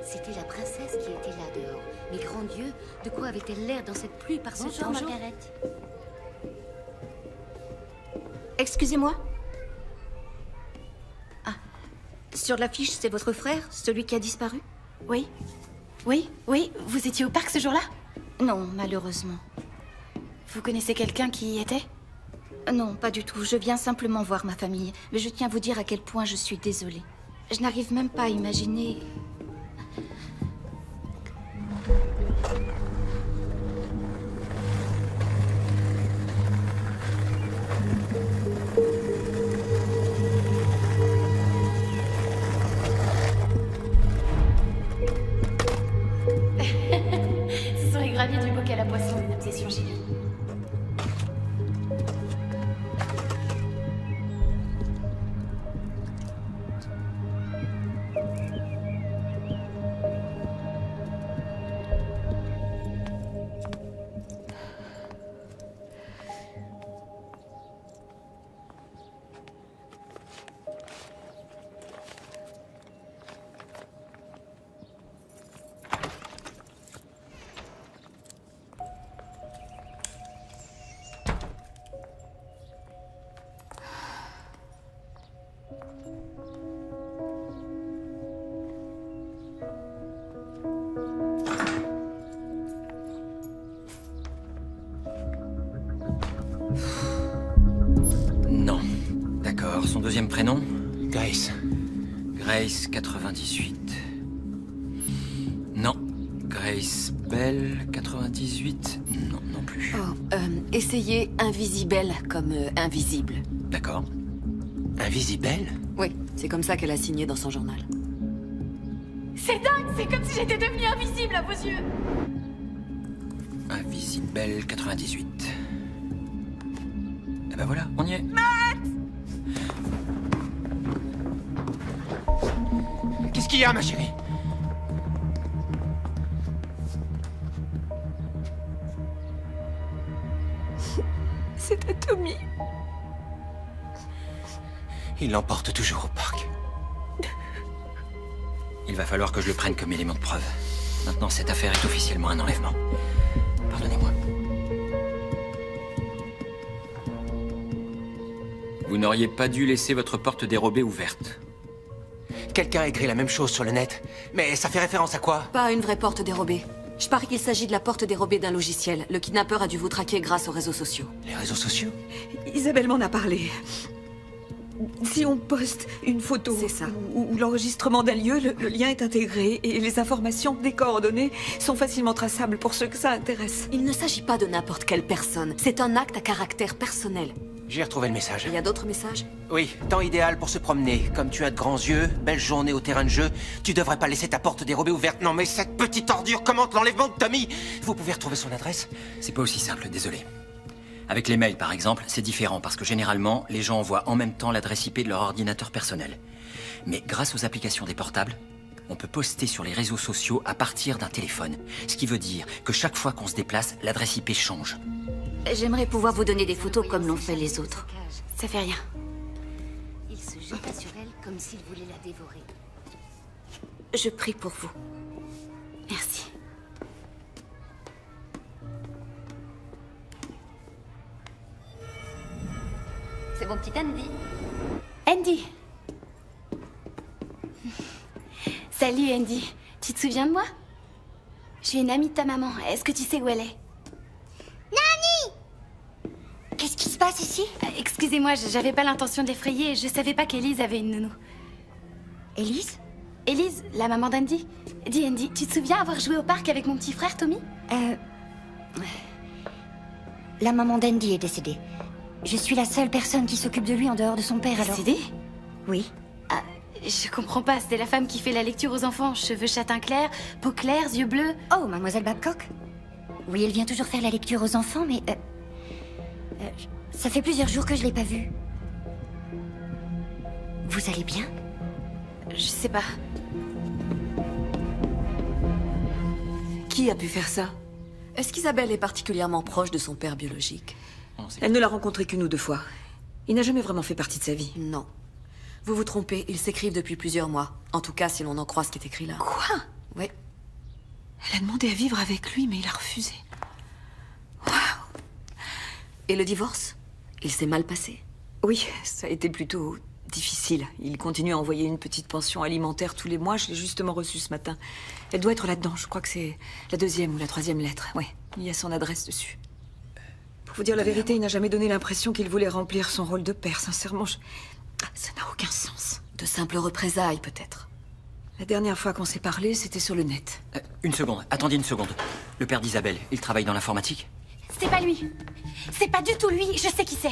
C'était la princesse qui était là dehors. Mais grand Dieu, de quoi avait-elle l'air dans cette pluie par ce temps? Bonjour, Margaret. Excusez-moi. Ah. Sur l'affiche, c'est votre frère, celui qui a disparu? Oui. Oui, oui. Vous étiez au parc ce jour-là? Non, malheureusement. Vous connaissez quelqu'un qui y était? Non, pas du tout. Je viens simplement voir ma famille. Mais je tiens à vous dire à quel point je suis désolée. Je n'arrive même pas à imaginer... Ce sont les graviers du bocal à poisson de notre session Gilles. Non. D'accord. Son deuxième prénom? Grace. Grace 98. Non. Grace Bell 98. Non, non plus. Oh, essayez Invisible comme invisible. D'accord. Invisible? Oui, c'est comme ça qu'elle a signé dans son journal. C'est dingue, c'est comme si j'étais devenue invisible à vos yeux. Invisible 98. Eh ben voilà, on y est. Qu'est-ce qu'il y a, ma chérie? C'est à Tommy. Il l'emporte toujours au parc. Il va falloir que je le prenne comme élément de preuve. Maintenant, cette affaire est officiellement un enlèvement. Pardonnez-moi. Vous n'auriez pas dû laisser votre porte dérobée ouverte. Quelqu'un a écrit la même chose sur le net. Mais ça fait référence à quoi? Pas une vraie porte dérobée. Je parie qu'il s'agit de la porte dérobée d'un logiciel. Le kidnappeur a dû vous traquer grâce aux réseaux sociaux. Les réseaux sociaux? Isabelle m'en a parlé. Si on poste une photo C'est ça. ou l'enregistrement d'un lieu, le lien est intégré et les informations des coordonnées sont facilement traçables pour ceux que ça intéresse. Il ne s'agit pas de n'importe quelle personne. C'est un acte à caractère personnel. J'ai retrouvé le message. Il y a d'autres messages? Oui, temps idéal pour se promener. Comme tu as de grands yeux, belle journée au terrain de jeu, tu devrais pas laisser ta porte dérobée ouverte. Non mais cette petite ordure commente l'enlèvement de Tommy. Vous pouvez retrouver son adresse? C'est pas aussi simple, désolé. Avec les mails, par exemple, c'est différent parce que généralement, les gens envoient en même temps l'adresse IP de leur ordinateur personnel. Mais grâce aux applications des portables, on peut poster sur les réseaux sociaux à partir d'un téléphone. Ce qui veut dire que chaque fois qu'on se déplace, l'adresse IP change. J'aimerais pouvoir vous donner des photos comme l'ont fait les autres. Ça fait rien. Il se jeta sur elle comme s'il voulait la dévorer. Je prie pour vous. Merci. C'est mon petit Andy. Andy. Salut Andy, tu te souviens de moi? Je suis une amie de ta maman, est-ce que tu sais où elle est? Qu'est-ce qui se passe ici? Excusez-moi, j'avais pas l'intention de l'effrayer, je savais pas qu'Élise avait une nounou. Élise? Élise, la maman d'Andy. Dis Andy, tu te souviens avoir joué au parc avec mon petit frère Tommy? La maman d'Andy est décédée. Je suis la seule personne qui s'occupe de lui en dehors de son père, alors... Décédée? Oui. Ah, je comprends pas, c'était la femme qui fait la lecture aux enfants. Cheveux châtain clair, peau claire, yeux bleus. Oh, mademoiselle Babcock? Oui, elle vient toujours faire la lecture aux enfants, mais... ça fait plusieurs jours que je l'ai pas vue. Vous allez bien? Je sais pas. Qui a pu faire ça? Est-ce qu'Isabelle est particulièrement proche de son père biologique? Elle ne l'a rencontré qu'une ou deux fois. Il n'a jamais vraiment fait partie de sa vie. Non. Vous vous trompez, ils s'écrivent depuis plusieurs mois. En tout cas, si l'on en croit ce qui est écrit là. Quoi? Oui. Elle a demandé à vivre avec lui, mais il a refusé. Waouh! Et le divorce? Il s'est mal passé? Oui, ça a été plutôt difficile. Il continue à envoyer une petite pension alimentaire tous les mois. Je l'ai justement reçue ce matin. Elle doit être là-dedans. Je crois que c'est la 2e ou la 3e lettre. Ouais, il y a son adresse dessus. Pour vous dire la vérité, il n'a jamais donné l'impression qu'il voulait remplir son rôle de père. Sincèrement, ça n'a aucun sens. De simples représailles, peut-être. La dernière fois qu'on s'est parlé, c'était sur le net. Une seconde, attendez une seconde. Le père d'Isabelle, il travaille dans l'informatique? C'est pas lui. C'est pas du tout lui, je sais qui c'est.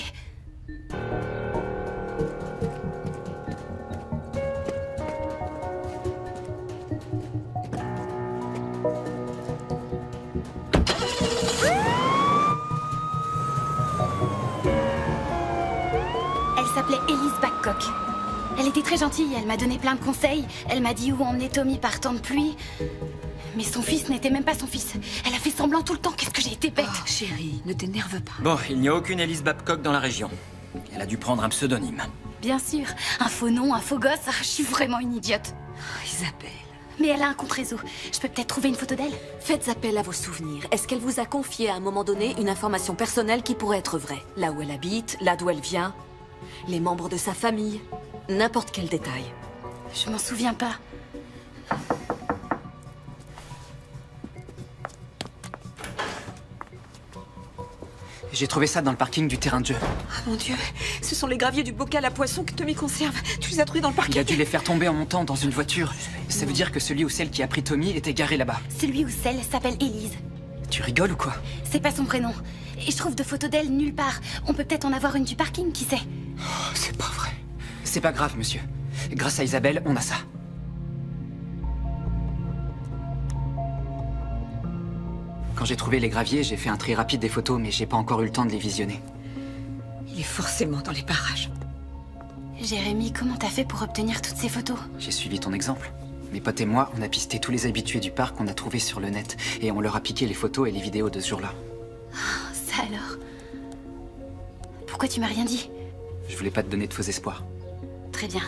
Elle s'appelait Élise Babcock. Elle était très gentille, elle m'a donné plein de conseils. Elle m'a dit où emmener Tommy par temps de pluie. Mais son fils n'était même pas son fils. Elle a fait semblant tout le temps, qu'est-ce que j'ai été bête. Oh, chérie, ne t'énerve pas. Bon, il n'y a aucune Élise Babcock dans la région. Elle a dû prendre un pseudonyme. Bien sûr, un faux nom, un faux gosse, je suis vraiment une idiote. Oh, Isabelle. Mais elle a un compte réseau. Je peux peut-être trouver une photo d'elle? Faites appel à vos souvenirs. Est-ce qu'elle vous a confié à un moment donné une information personnelle qui pourrait être vraie? Là où elle habite, là d'où elle vient, les membres de sa famille, n'importe quel détail. Je m'en souviens pas. J'ai trouvé ça dans le parking du terrain de jeu. Ah mon Dieu, ce sont les graviers du bocal à poisson que Tommy conserve. Tu les as trouvés dans le parking? Il a dû les faire tomber en montant dans une voiture. Ça veut dire que celui ou celle qui a pris Tommy était garé là-bas. Celui ou celle s'appelle Élise. Tu rigoles ou quoi? C'est pas son prénom. Et je trouve de photos d'elle nulle part. On peut peut-être en avoir une du parking, qui sait? Oh, c'est pas vrai. C'est pas grave, monsieur. Grâce à Isabelle, on a ça. Quand j'ai trouvé les graviers, j'ai fait un tri rapide des photos, mais j'ai pas encore eu le temps de les visionner. Il est forcément dans les parages. Jérémy, comment t'as fait pour obtenir toutes ces photos? J'ai suivi ton exemple. Mes potes et moi, on a pisté tous les habitués du parc qu'on a trouvés sur le net, et on leur a piqué les photos et les vidéos de ce jour-là. Oh, ça alors. Pourquoi tu m'as rien dit? Je voulais pas te donner de faux espoirs. Très bien.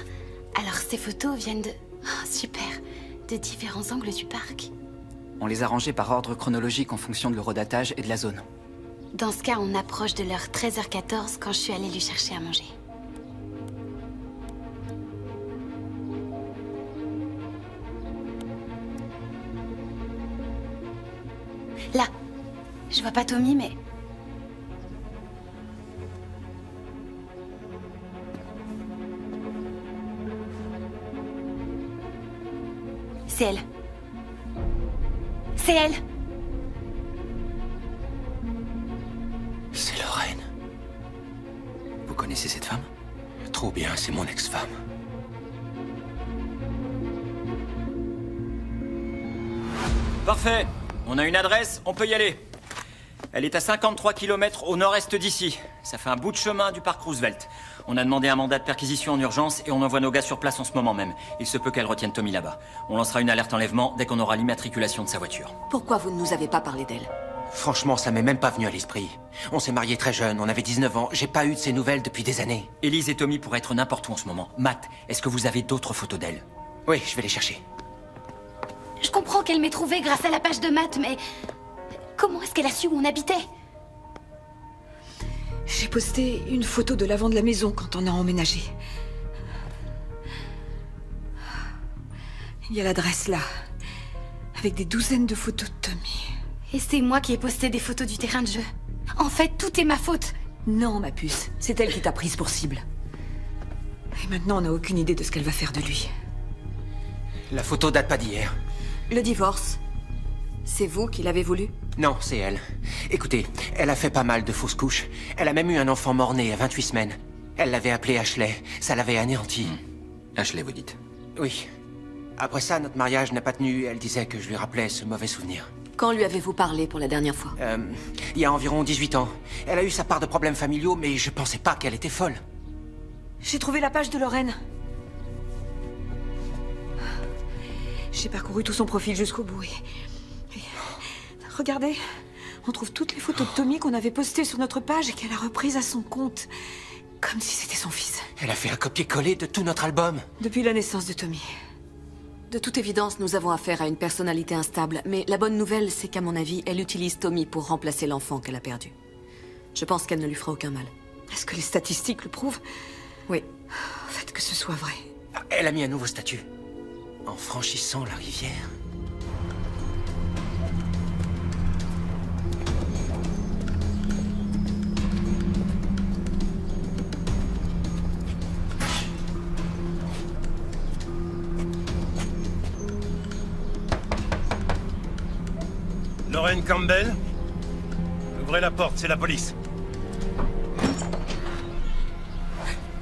Alors ces photos viennent de... Oh, super. De différents angles du parc. On les a rangés par ordre chronologique en fonction de l'horodatage et de la zone. Dans ce cas, on approche de l'heure 13h14 quand je suis allée lui chercher à manger. Là. Je vois pas Tommy, mais... C'est elle. C'est elle. C'est Lorraine. Vous connaissez cette femme? Trop bien, c'est mon ex-femme. Parfait. On a une adresse, on peut y aller. Elle est à 53 km au nord-est d'ici. Ça fait un bout de chemin du parc Roosevelt. On a demandé un mandat de perquisition en urgence et on envoie nos gars sur place en ce moment même. Il se peut qu'elle retienne Tommy là-bas. On lancera une alerte enlèvement dès qu'on aura l'immatriculation de sa voiture. Pourquoi vous ne nous avez pas parlé d'elle? Franchement, ça m'est même pas venu à l'esprit. On s'est mariés très jeunes, on avait 19 ans. J'ai pas eu de ses nouvelles depuis des années. Élise et Tommy pourraient être n'importe où en ce moment. Matt, est-ce que vous avez d'autres photos d'elle? Oui, je vais les chercher. Je comprends qu'elle m'ait trouvé grâce à la page de Matt, mais... Comment est-ce qu'elle a su où on habitait? J'ai posté une photo de l'avant de la maison quand on a emménagé. Il Il y a l'adresse là, avec des douzaines de photos de Tommy. Et c'est moi qui ai posté des photos du terrain de jeu. En fait, tout est ma faute. Non, ma puce, c'est elle qui t'a prise pour cible. Et maintenant, on n'a aucune idée de ce qu'elle va faire de lui. La photo date pas d'hier. Le divorce, c'est vous qui l'avez voulu? Non, c'est elle. Écoutez, elle a fait pas mal de fausses couches. Elle a même eu un enfant mort-né à 28 semaines. Elle l'avait appelé Ashley. Ça l'avait anéanti. Ashley, vous dites? Oui. Après ça, notre mariage n'a pas tenu. Elle disait que je lui rappelais ce mauvais souvenir. Quand lui avez-vous parlé pour la dernière fois? Il y a environ 18 ans. Elle a eu sa part de problèmes familiaux, mais je pensais pas qu'elle était folle. J'ai trouvé la page de Lorraine. J'ai parcouru tout son profil jusqu'au bout et... Regardez, on trouve toutes les photos de Tommy qu'on avait postées sur notre page et qu'elle a reprises à son compte. Comme si c'était son fils. Elle a fait un copier-coller de tout notre album. Depuis la naissance de Tommy. De toute évidence, nous avons affaire à une personnalité instable, mais la bonne nouvelle, c'est qu'à mon avis, elle utilise Tommy pour remplacer l'enfant qu'elle a perdu. Je pense qu'elle ne lui fera aucun mal. Est-ce que les statistiques le prouvent? Oui. Faites que ce soit vrai. Elle a mis un nouveau statut. En franchissant la rivière. Lorraine Campbell? Ouvrez la porte, c'est la police.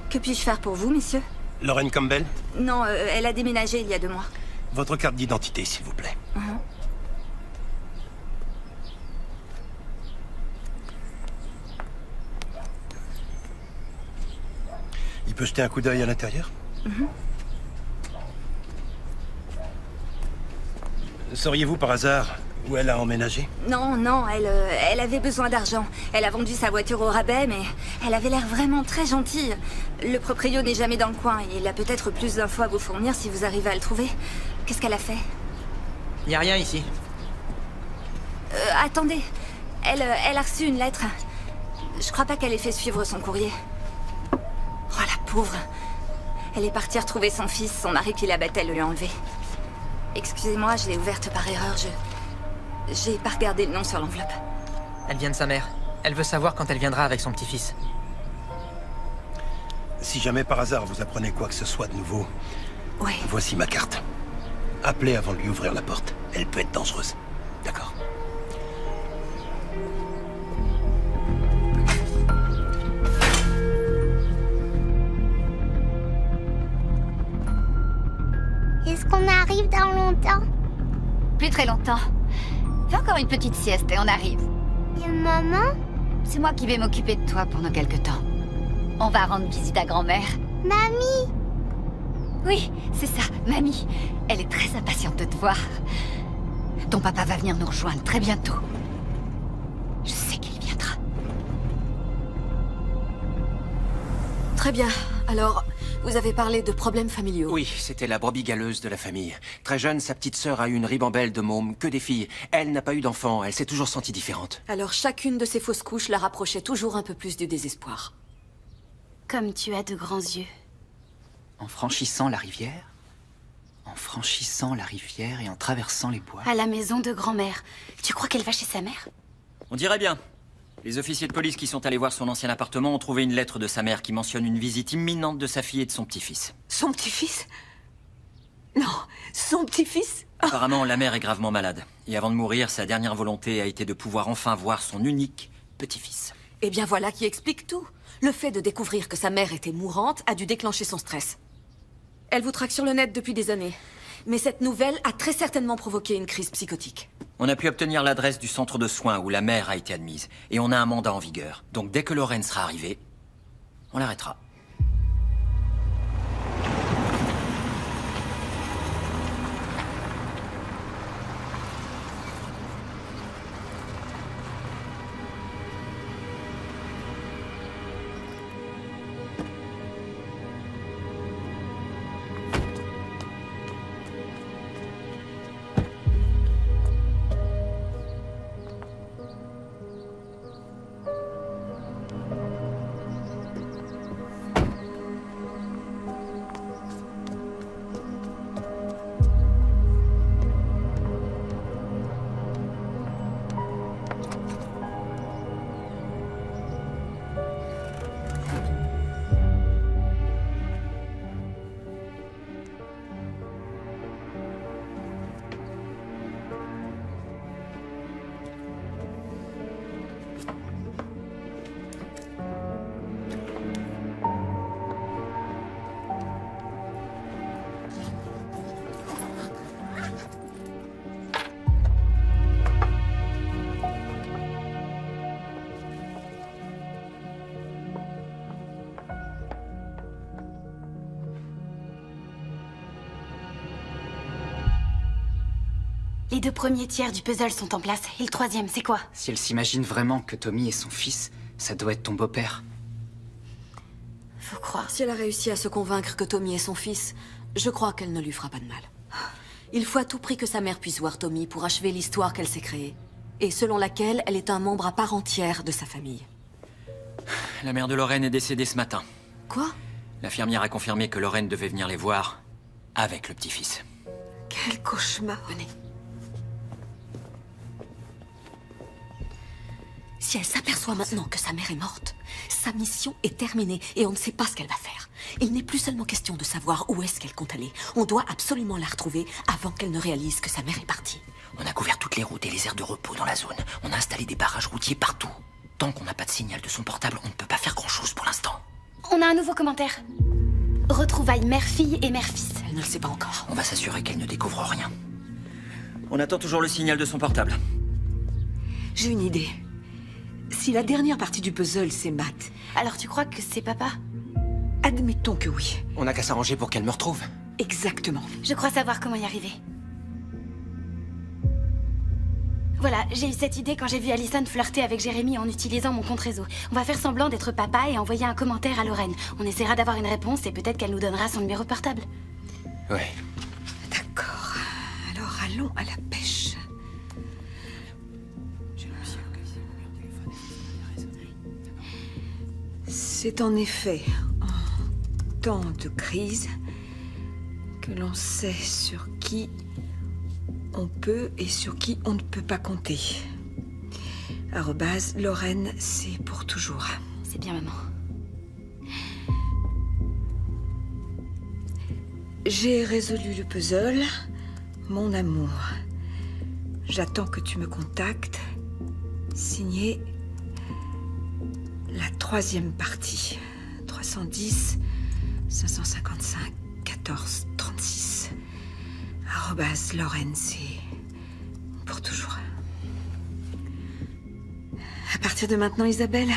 Que puis-je faire pour vous, messieurs? Lorraine Campbell? Non, elle a déménagé il y a 2 mois. Votre carte d'identité, s'il vous plaît. Il peut jeter un coup d'œil à l'intérieur? Sauriez-vous par hasard où elle a emménagé? Non, non, elle avait besoin d'argent. Elle a vendu sa voiture au rabais, mais elle avait l'air vraiment très gentille. Le proprio n'est jamais dans le coin. Il a peut-être plus d'infos à vous fournir si vous arrivez à le trouver. Qu'est-ce qu'elle a fait? Y a rien ici. Attendez. Elle a reçu une lettre. Je crois pas qu'elle ait fait suivre son courrier. Oh, la pauvre. Elle est partie retrouver son fils. Son mari qui la battait le lui a enlevé. Excusez-moi, je l'ai ouverte par erreur. J'ai pas regardé le nom sur l'enveloppe. Elle vient de sa mère. Elle veut savoir quand elle viendra avec son petit-fils. Si jamais par hasard vous apprenez quoi que ce soit de nouveau, ouais. Voici ma carte. Appelez avant de lui ouvrir la porte. Elle peut être dangereuse. D'accord? Est-ce qu'on arrive dans longtemps? Plus très longtemps. Fais encore une petite sieste et on arrive. Et maman? C'est moi qui vais m'occuper de toi pendant quelque temps. On va rendre visite à grand-mère. Mamie! Oui, c'est ça, mamie. Elle est très impatiente de te voir. Ton papa va venir nous rejoindre très bientôt. Je sais qu'il viendra. Très bien. Alors, vous avez parlé de problèmes familiaux. Oui, c'était la brebis galeuse de la famille. Très jeune, sa petite sœur a eu une ribambelle de mômes, que des filles. Elle n'a pas eu d'enfant, elle s'est toujours sentie différente. Alors, chacune de ces fausses couches la rapprochait toujours un peu plus du désespoir. Comme tu as de grands yeux. En franchissant la rivière? En franchissant la rivière et en traversant les bois? À la maison de grand-mère. Tu crois qu'elle va chez sa mère? On dirait bien. Les officiers de police qui sont allés voir son ancien appartement ont trouvé une lettre de sa mère qui mentionne une visite imminente de sa fille et de son petit-fils. Son petit-fils? Non, son petit-fils? Apparemment, la mère est gravement malade. Et avant de mourir, sa dernière volonté a été de pouvoir enfin voir son unique petit-fils. Eh bien voilà qui explique tout. Le fait de découvrir que sa mère était mourante a dû déclencher son stress. Elle vous traque sur le net depuis des années. Mais cette nouvelle a très certainement provoqué une crise psychotique. On a pu obtenir l'adresse du centre de soins où la mère a été admise. Et on a un mandat en vigueur. Donc dès que Lorraine sera arrivée, on l'arrêtera. Les 2 premiers tiers du puzzle sont en place. Et le 3e, c'est quoi? Si elle s'imagine vraiment que Tommy est son fils, ça doit être ton beau-père. Faut croire. Si elle a réussi à se convaincre que Tommy est son fils, je crois qu'elle ne lui fera pas de mal. Il faut à tout prix que sa mère puisse voir Tommy pour achever l'histoire qu'elle s'est créée. Et selon laquelle elle est un membre à part entière de sa famille. La mère de Lorraine est décédée ce matin. Quoi? L'infirmière a confirmé que Lorraine devait venir les voir avec le petit-fils. Quel cauchemar. Venez. Si elle s'aperçoit maintenant que sa mère est morte, sa mission est terminée et on ne sait pas ce qu'elle va faire. Il n'est plus seulement question de savoir où est-ce qu'elle compte aller. On doit absolument la retrouver avant qu'elle ne réalise que sa mère est partie. On a couvert toutes les routes et les aires de repos dans la zone. On a installé des barrages routiers partout. Tant qu'on n'a pas de signal de son portable, on ne peut pas faire grand-chose pour l'instant. On a un nouveau commentaire. Retrouvailles mère-fille et mère-fils. Elle ne le sait pas encore. On va s'assurer qu'elle ne découvre rien. On attend toujours le signal de son portable. J'ai une idée. Si la dernière partie du puzzle, c'est Matt, Alors tu crois que c'est papa? admettons que oui. On n'a qu'à s'arranger pour qu'elle me retrouve. Exactement. Je crois savoir comment y arriver. Voilà, j'ai eu cette idée quand j'ai vu Allison flirter avec Jérémy en utilisant mon compte réseau. On va faire semblant d'être papa et envoyer un commentaire à Lorraine. On essaiera d'avoir une réponse et peut-être qu'elle nous donnera son numéro portable. Ouais. D'accord. Alors allons à la pêche. C'est en effet en temps de crise que l'on sait sur qui on peut et sur qui on ne peut pas compter. @ Lorraine, c'est pour toujours. C'est bien, maman. J'ai résolu le puzzle, mon amour. J'attends que tu me contactes. Signé la 3e partie. 310 555 14 36. @ Lorraine, c'est pour toujours. À partir de maintenant, Isabelle,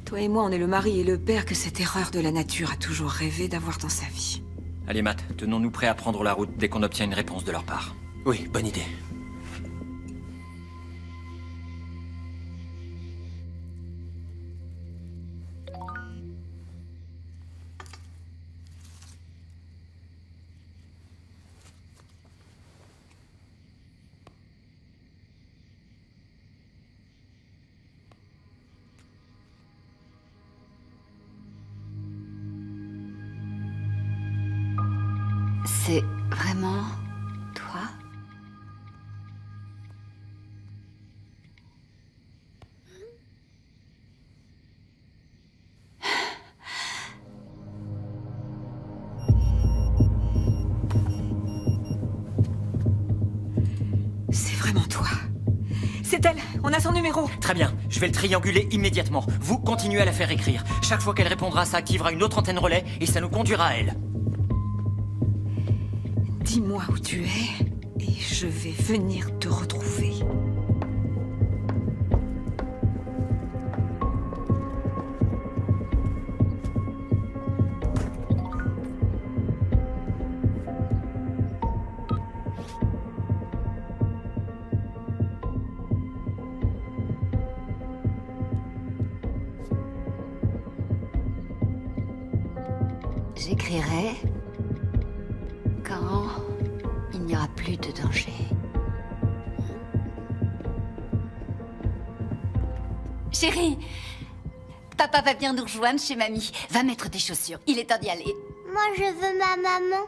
toi et moi, on est le mari et le père que cette erreur de la nature a toujours rêvé d'avoir dans sa vie. Allez, Matt, tenons-nous prêts à prendre la route dès qu'on obtient une réponse de leur part. Oui, bonne idée. C'est vraiment toi? C'est vraiment toi. C'est elle. On a son numéro. Très bien, je vais le trianguler immédiatement. Vous continuez à la faire écrire. Chaque fois qu'elle répondra, ça activera une autre antenne relais et ça nous conduira à elle. Dis-moi où tu es et je vais venir te retrouver. J'écrirai quand il n'y aura plus de danger. Chérie, papa va bien nous rejoindre chez mamie. Va mettre tes chaussures, il est temps d'y aller. Moi, je veux ma maman.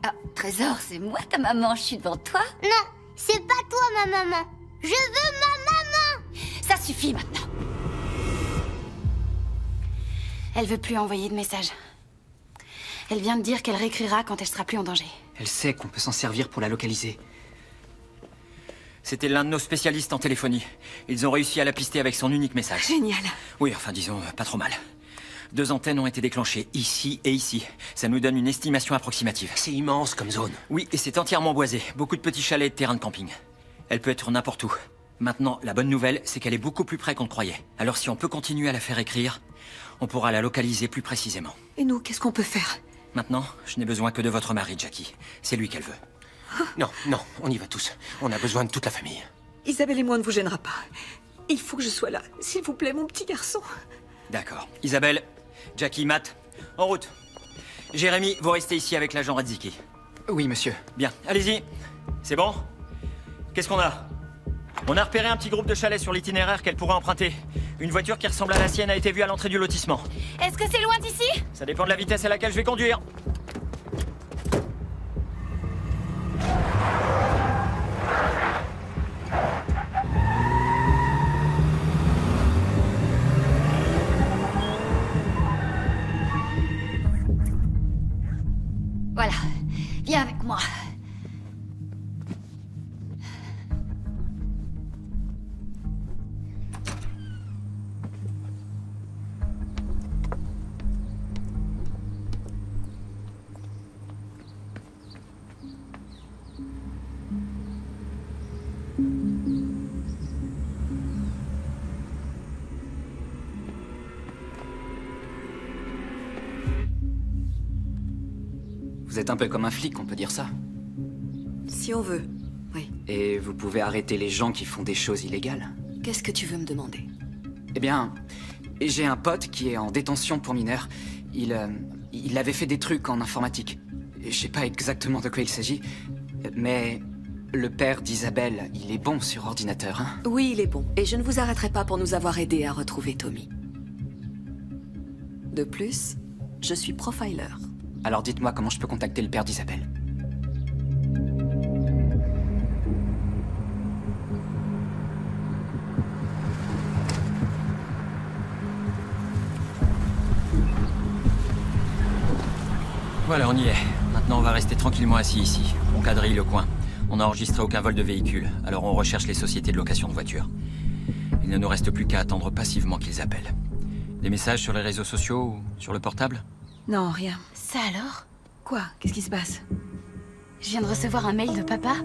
Ah, Trésor, c'est moi ta maman, je suis devant toi. Non, c'est pas toi ma maman. Je veux ma maman. Ça suffit maintenant. Elle veut plus envoyer de messages. Elle vient de dire qu'elle réécrira quand elle sera plus en danger. Elle sait qu'on peut s'en servir pour la localiser. C'était l'un de nos spécialistes en téléphonie. Ils ont réussi à la pister avec son unique message. Génial. Oui, enfin disons, pas trop mal. 2 antennes ont été déclenchées, ici et ici. Ça nous donne une estimation approximative. C'est immense comme zone. Oui, et c'est entièrement boisé. Beaucoup de petits chalets et de terrains de camping. Elle peut être n'importe où. Maintenant, la bonne nouvelle, c'est qu'elle est beaucoup plus près qu'on ne croyait. Alors si on peut continuer à la faire écrire, on pourra la localiser plus précisément. Et nous, qu'est-ce qu'on peut faire? Maintenant, je n'ai besoin que de votre mari, Jackie. C'est lui qu'elle veut. Non, non, on y va tous. On a besoin de toute la famille. Isabelle et moi, on ne vous gênera pas. Il faut que je sois là. S'il vous plaît, mon petit garçon. D'accord. Isabelle, Jackie, Matt, en route. Jérémy, vous restez ici avec l'agent Radziki. Oui, monsieur. Bien, allez-y. C'est bon? Qu'est-ce qu'on a? On a repéré un petit groupe de chalets sur l'itinéraire qu'elle pourrait emprunter. Une voiture qui ressemble à la sienne a été vue à l'entrée du lotissement. Est-ce que c'est loin d'ici? Ça dépend de la vitesse à laquelle je vais conduire. Voilà, viens avec moi. Vous êtes un peu comme un flic, on peut dire ça. Si on veut, oui. Et vous pouvez arrêter les gens qui font des choses illégales. Qu'est-ce que tu veux me demander? Eh bien, j'ai un pote qui est en détention pour mineurs. Il avait fait des trucs en informatique. Je sais pas exactement de quoi il s'agit, mais le père d'Isabelle, il est bon sur ordinateur, hein? Oui, il est bon. Et je ne vous arrêterai pas pour nous avoir aidé à retrouver Tommy. De plus, je suis profiler. Alors dites-moi comment je peux contacter le père d'Isabelle. Voilà, on y est. Maintenant, on va rester tranquillement assis ici. On quadrille le coin. On n'a enregistré aucun vol de véhicule, alors on recherche les sociétés de location de voitures. Il ne nous reste plus qu'à attendre passivement qu'ils appellent. Des messages sur les réseaux sociaux ou sur le portable? Non, rien. Ça alors? Quoi? Qu'est-ce qui se passe? Je viens de recevoir un mail de papa.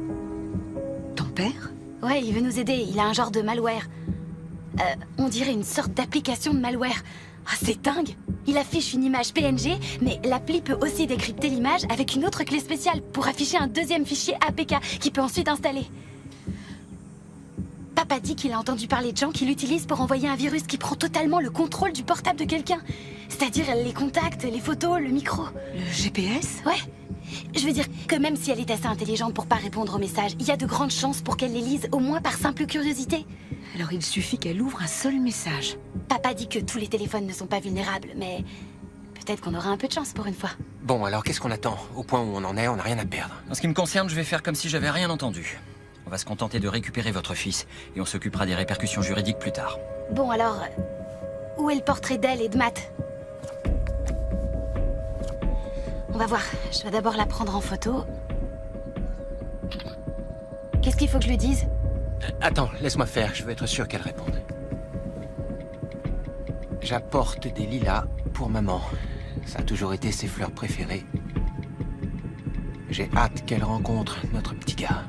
Ton père? Ouais, il veut nous aider, il a un genre de malware. On dirait une sorte d'application de malware. Ah, c'est dingue! Il affiche une image PNG, mais l'appli peut aussi décrypter l'image avec une autre clé spéciale pour afficher un deuxième fichier APK qu'il peut ensuite installer. Papa dit qu'il a entendu parler de gens qui l'utilisent pour envoyer un virus qui prend totalement le contrôle du portable de quelqu'un. C'est-à-dire les contacts, les photos, le micro. Le GPS? Ouais. Je veux dire que même si elle est assez intelligente pour pas répondre aux messages, il y a de grandes chances pour qu'elle les lise, au moins par simple curiosité. Alors il suffit qu'elle ouvre un seul message. Papa dit que tous les téléphones ne sont pas vulnérables, mais peut-être qu'on aura un peu de chance pour une fois. Bon, alors qu'est-ce qu'on attend? Au point où on en est, on n'a rien à perdre. En ce qui me concerne, je vais faire comme si j'avais rien entendu. On va se contenter de récupérer votre fils, et on s'occupera des répercussions juridiques plus tard. Bon alors, où est le portrait d'elle et de Matt? On va voir, je vais d'abord la prendre en photo. Qu'est-ce qu'il faut que je lui dise? Attends, laisse-moi faire, je veux être sûr qu'elle réponde. J'apporte des lilas pour maman. Ça a toujours été ses fleurs préférées. J'ai hâte qu'elle rencontre notre petit gars.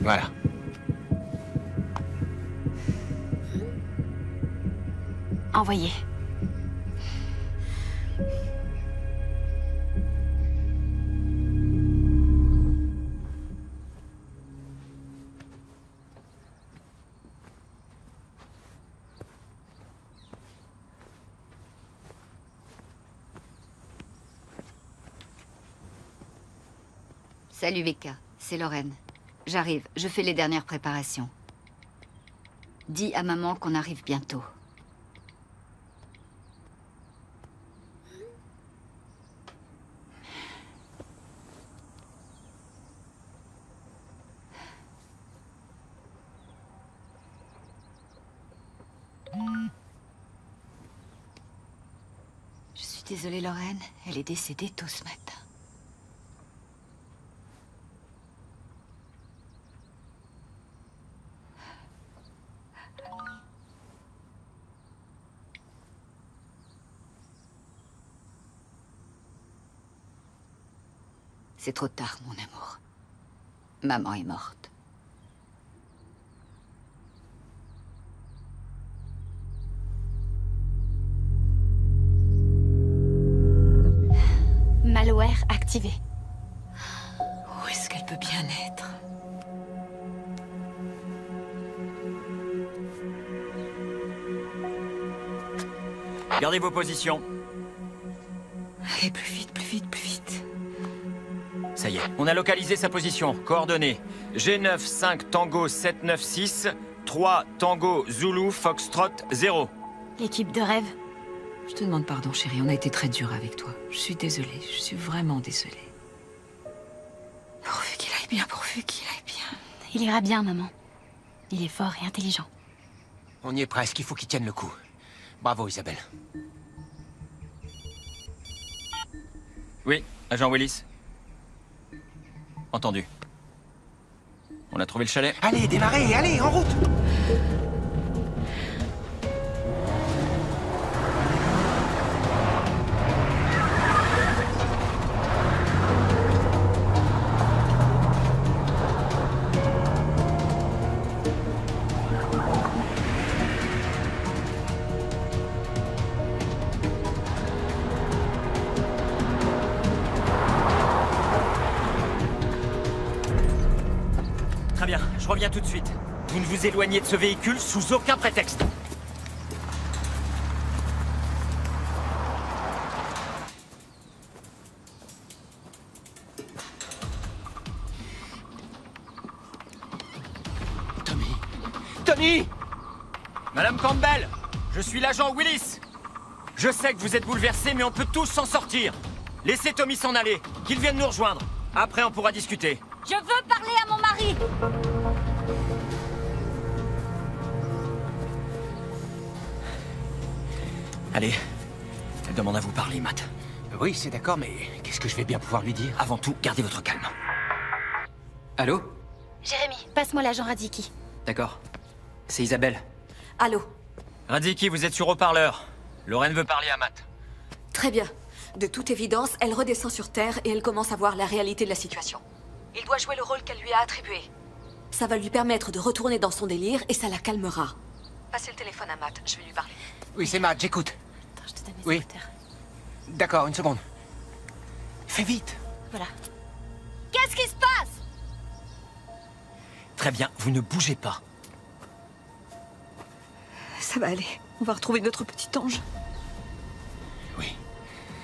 Voilà. Envoyé. Salut Becca, c'est Lorraine. J'arrive, je fais les dernières préparations. Dis à maman qu'on arrive bientôt. Je suis désolée Lorraine, elle est décédée tôt ce matin. C'est trop tard, mon amour. Maman est morte. Malware activé. peut bien être. Gardez vos positions. Allez, plus vite, plus vite, plus vite. Ça y est, on a localisé sa position. Coordonnées. G9 5 Tango 796 3 Tango Zulu Foxtrot 0. L'équipe de rêve. Je te demande pardon, chérie, on a été très dur avec toi. Je suis désolée, je suis vraiment désolée. Pourvu qu'il aille bien, pourvu qu'il aille bien. Il ira bien, maman. Il est fort et intelligent. On y est presque, il faut qu'il tienne le coup. Bravo, Isabelle. Oui, agent Willis. Entendu. On a trouvé le chalet. Allez, démarrez, allez, en route! Très bien, je reviens tout de suite. Vous ne vous éloignez de ce véhicule sous aucun prétexte. Tommy! Madame Campbell, je suis l'agent Willis. Je sais que vous êtes bouleversés, mais on peut tous s'en sortir. Laissez Tommy s'en aller, qu'il vienne nous rejoindre. Après, on pourra discuter. Je veux parler à mon mari. Allez, elle demande à vous parler, Matt. Oui, c'est d'accord, mais qu'est-ce que je vais bien pouvoir lui dire? Avant tout, gardez votre calme. Allô? Jérémy, passe-moi l'agent Radicki. D'accord. C'est Isabelle. Allô? Radicki, vous êtes sur haut-parleur. Lorraine veut parler à Matt. Très bien. De toute évidence, elle redescend sur Terre et elle commence à voir la réalité de la situation. Il doit jouer le rôle qu'elle lui a attribué. Ça va lui permettre de retourner dans son délire et ça la calmera. Passez le téléphone à Matt, je vais lui parler. Oui, c'est Matt, j'écoute. Attends, je te donne mes Oui. écouteurs. D'accord, une seconde. Fais vite. Voilà. Qu'est-ce qui se passe? Très bien, vous ne bougez pas. Ça va aller. On va retrouver notre petit ange. Oui,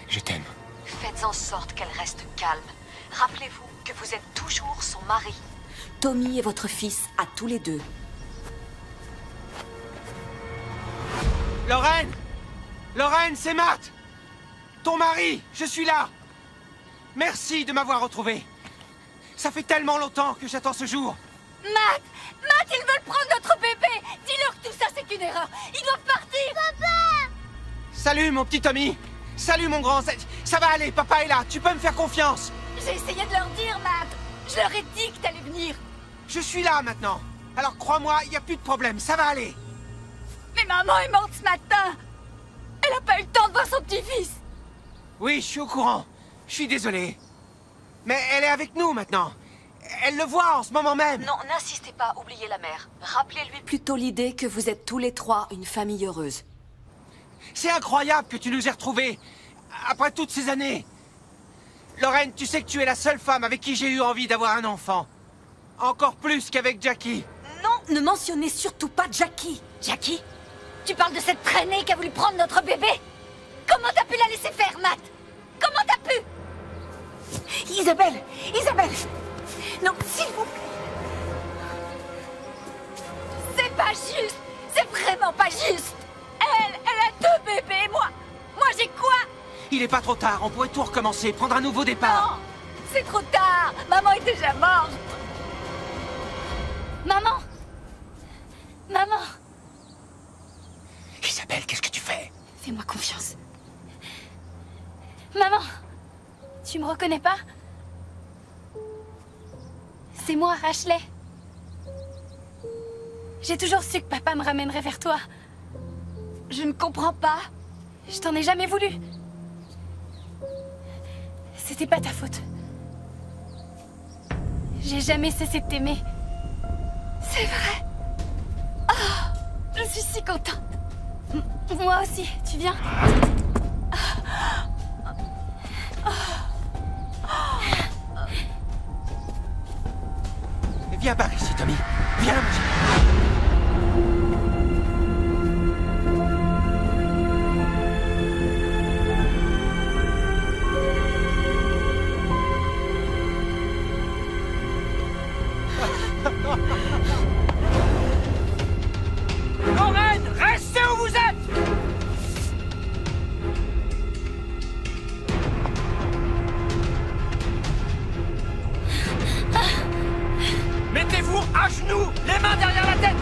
je t'aime. Faites en sorte qu'elle reste calme. Rappelez-vous que vous êtes toujours son mari. Tommy est votre fils à tous les deux. Lorraine! Lorraine, c'est Matt! Ton mari, je suis là! Merci de m'avoir retrouvé. Ça fait tellement longtemps que j'attends ce jour. Matt! Matt, ils veulent prendre notre bébé! Dis-leur que tout ça, c'est une erreur! Ils doivent partir! Papa! Salut, mon petit Tommy! Salut, mon grand! Ça va aller, papa est là, tu peux me faire confiance! J'ai essayé de leur dire, Matt! Je leur ai dit que t'allais venir! Je suis là, maintenant! Alors crois-moi, il n'y a plus de problème, ça va aller! Mais maman est morte ce matin! Elle a pas eu le temps de voir son petit-fils! Oui, je suis au courant. Je suis désolé. Mais elle est avec nous, maintenant. Elle le voit en ce moment même. Non, n'insistez pas, oubliez la mère. Rappelez-lui plutôt l'idée que vous êtes tous les trois une famille heureuse. C'est incroyable que tu nous aies retrouvés. Après toutes ces années. Lorraine, tu sais que tu es la seule femme avec qui j'ai eu envie d'avoir un enfant. Encore plus qu'avec Jackie. Non, ne mentionnez surtout pas Jackie. Jackie? Tu parles de cette traînée qui a voulu prendre notre bébé? Comment t'as pu la laisser faire, Matt? Comment t'as pu? Isabelle! Isabelle! Non, s'il vous plaît. C'est pas juste! C'est vraiment pas juste! Elle a 2 bébés, moi j'ai quoi? Il est pas trop tard, on pourrait tout recommencer, prendre un nouveau départ. Non! C'est trop tard! Maman est déjà morte! Maman! Maman! Isabelle, qu'est-ce que tu fais? Fais-moi confiance. Maman! Tu me reconnais pas? C'est moi, Ashley. J'ai toujours su que papa me ramènerait vers toi. Je ne comprends pas. Je t'en ai jamais voulu. C'était pas ta faute. J'ai jamais cessé de t'aimer. C'est vrai. Oh, je suis si contente. Moi aussi, tu viens? Viens par ici, Tommy. Viens. Lorraine, restez où vous êtes! Mettez-vous à genoux, les mains derrière la tête!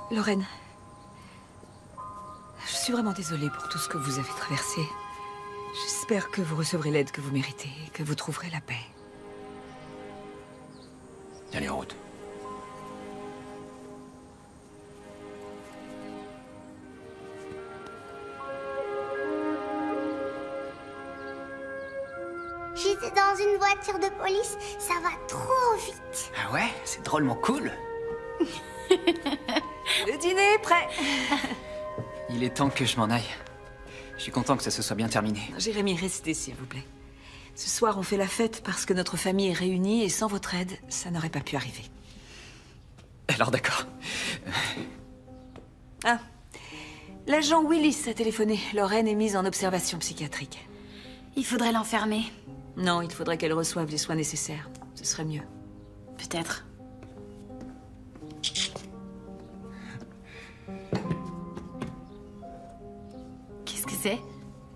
Lorraine, je suis vraiment désolée pour tout ce que vous avez traversé. J'espère que vous recevrez l'aide que vous méritez et que vous trouverez la paix. Allez, en route. J'étais dans une voiture de police, ça va trop vite. Ah ouais, c'est drôlement cool. Le dîner est prêt. Il est temps que je m'en aille. Je suis content que ça se soit bien terminé. Jérémy, restez s'il vous plaît. Ce soir, on fait la fête parce que notre famille est réunie et sans votre aide, ça n'aurait pas pu arriver. Alors d'accord. Ah, l'agent Willis a téléphoné. Lorraine est mise en observation psychiatrique. Il faudrait l'enfermer. Non, il faudrait qu'elle reçoive les soins nécessaires. Ce serait mieux. Peut-être. Qu'est-ce que c'est?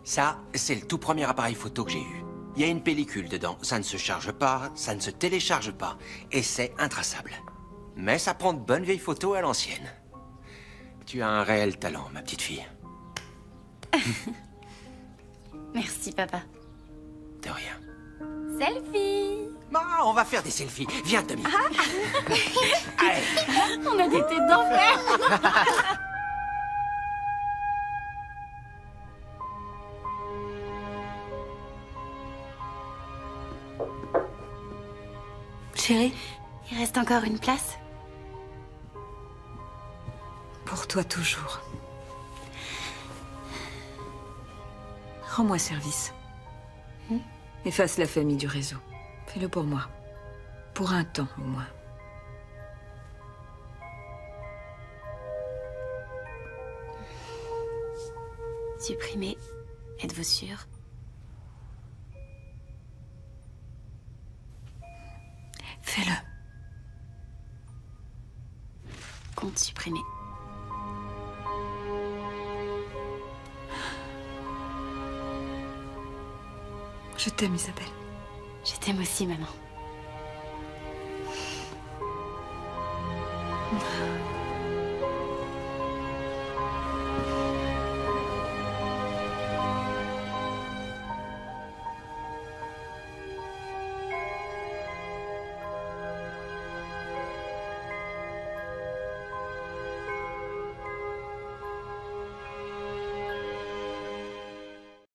Ça, c'est le tout premier appareil photo que j'ai eu. Il y a une pellicule dedans. Ça ne se charge pas, ça ne se télécharge pas. Et c'est intraçable. Mais ça prend de bonnes vieilles photos à l'ancienne. Tu as un réel talent, ma petite fille. Merci, papa. De rien. Selfie! Ah, on va faire des selfies. Viens, Tommy. Allez. On a des têtes d'enfer! Chérie, il reste encore une place? pour toi toujours. Rends-moi service. Efface la famille du réseau. Fais-le pour moi. Pour un temps, au moins. Supprimer. Êtes-vous sûr? Fais-le. Compte supprimé. Je t'aime, Isabelle. Je t'aime aussi, maman.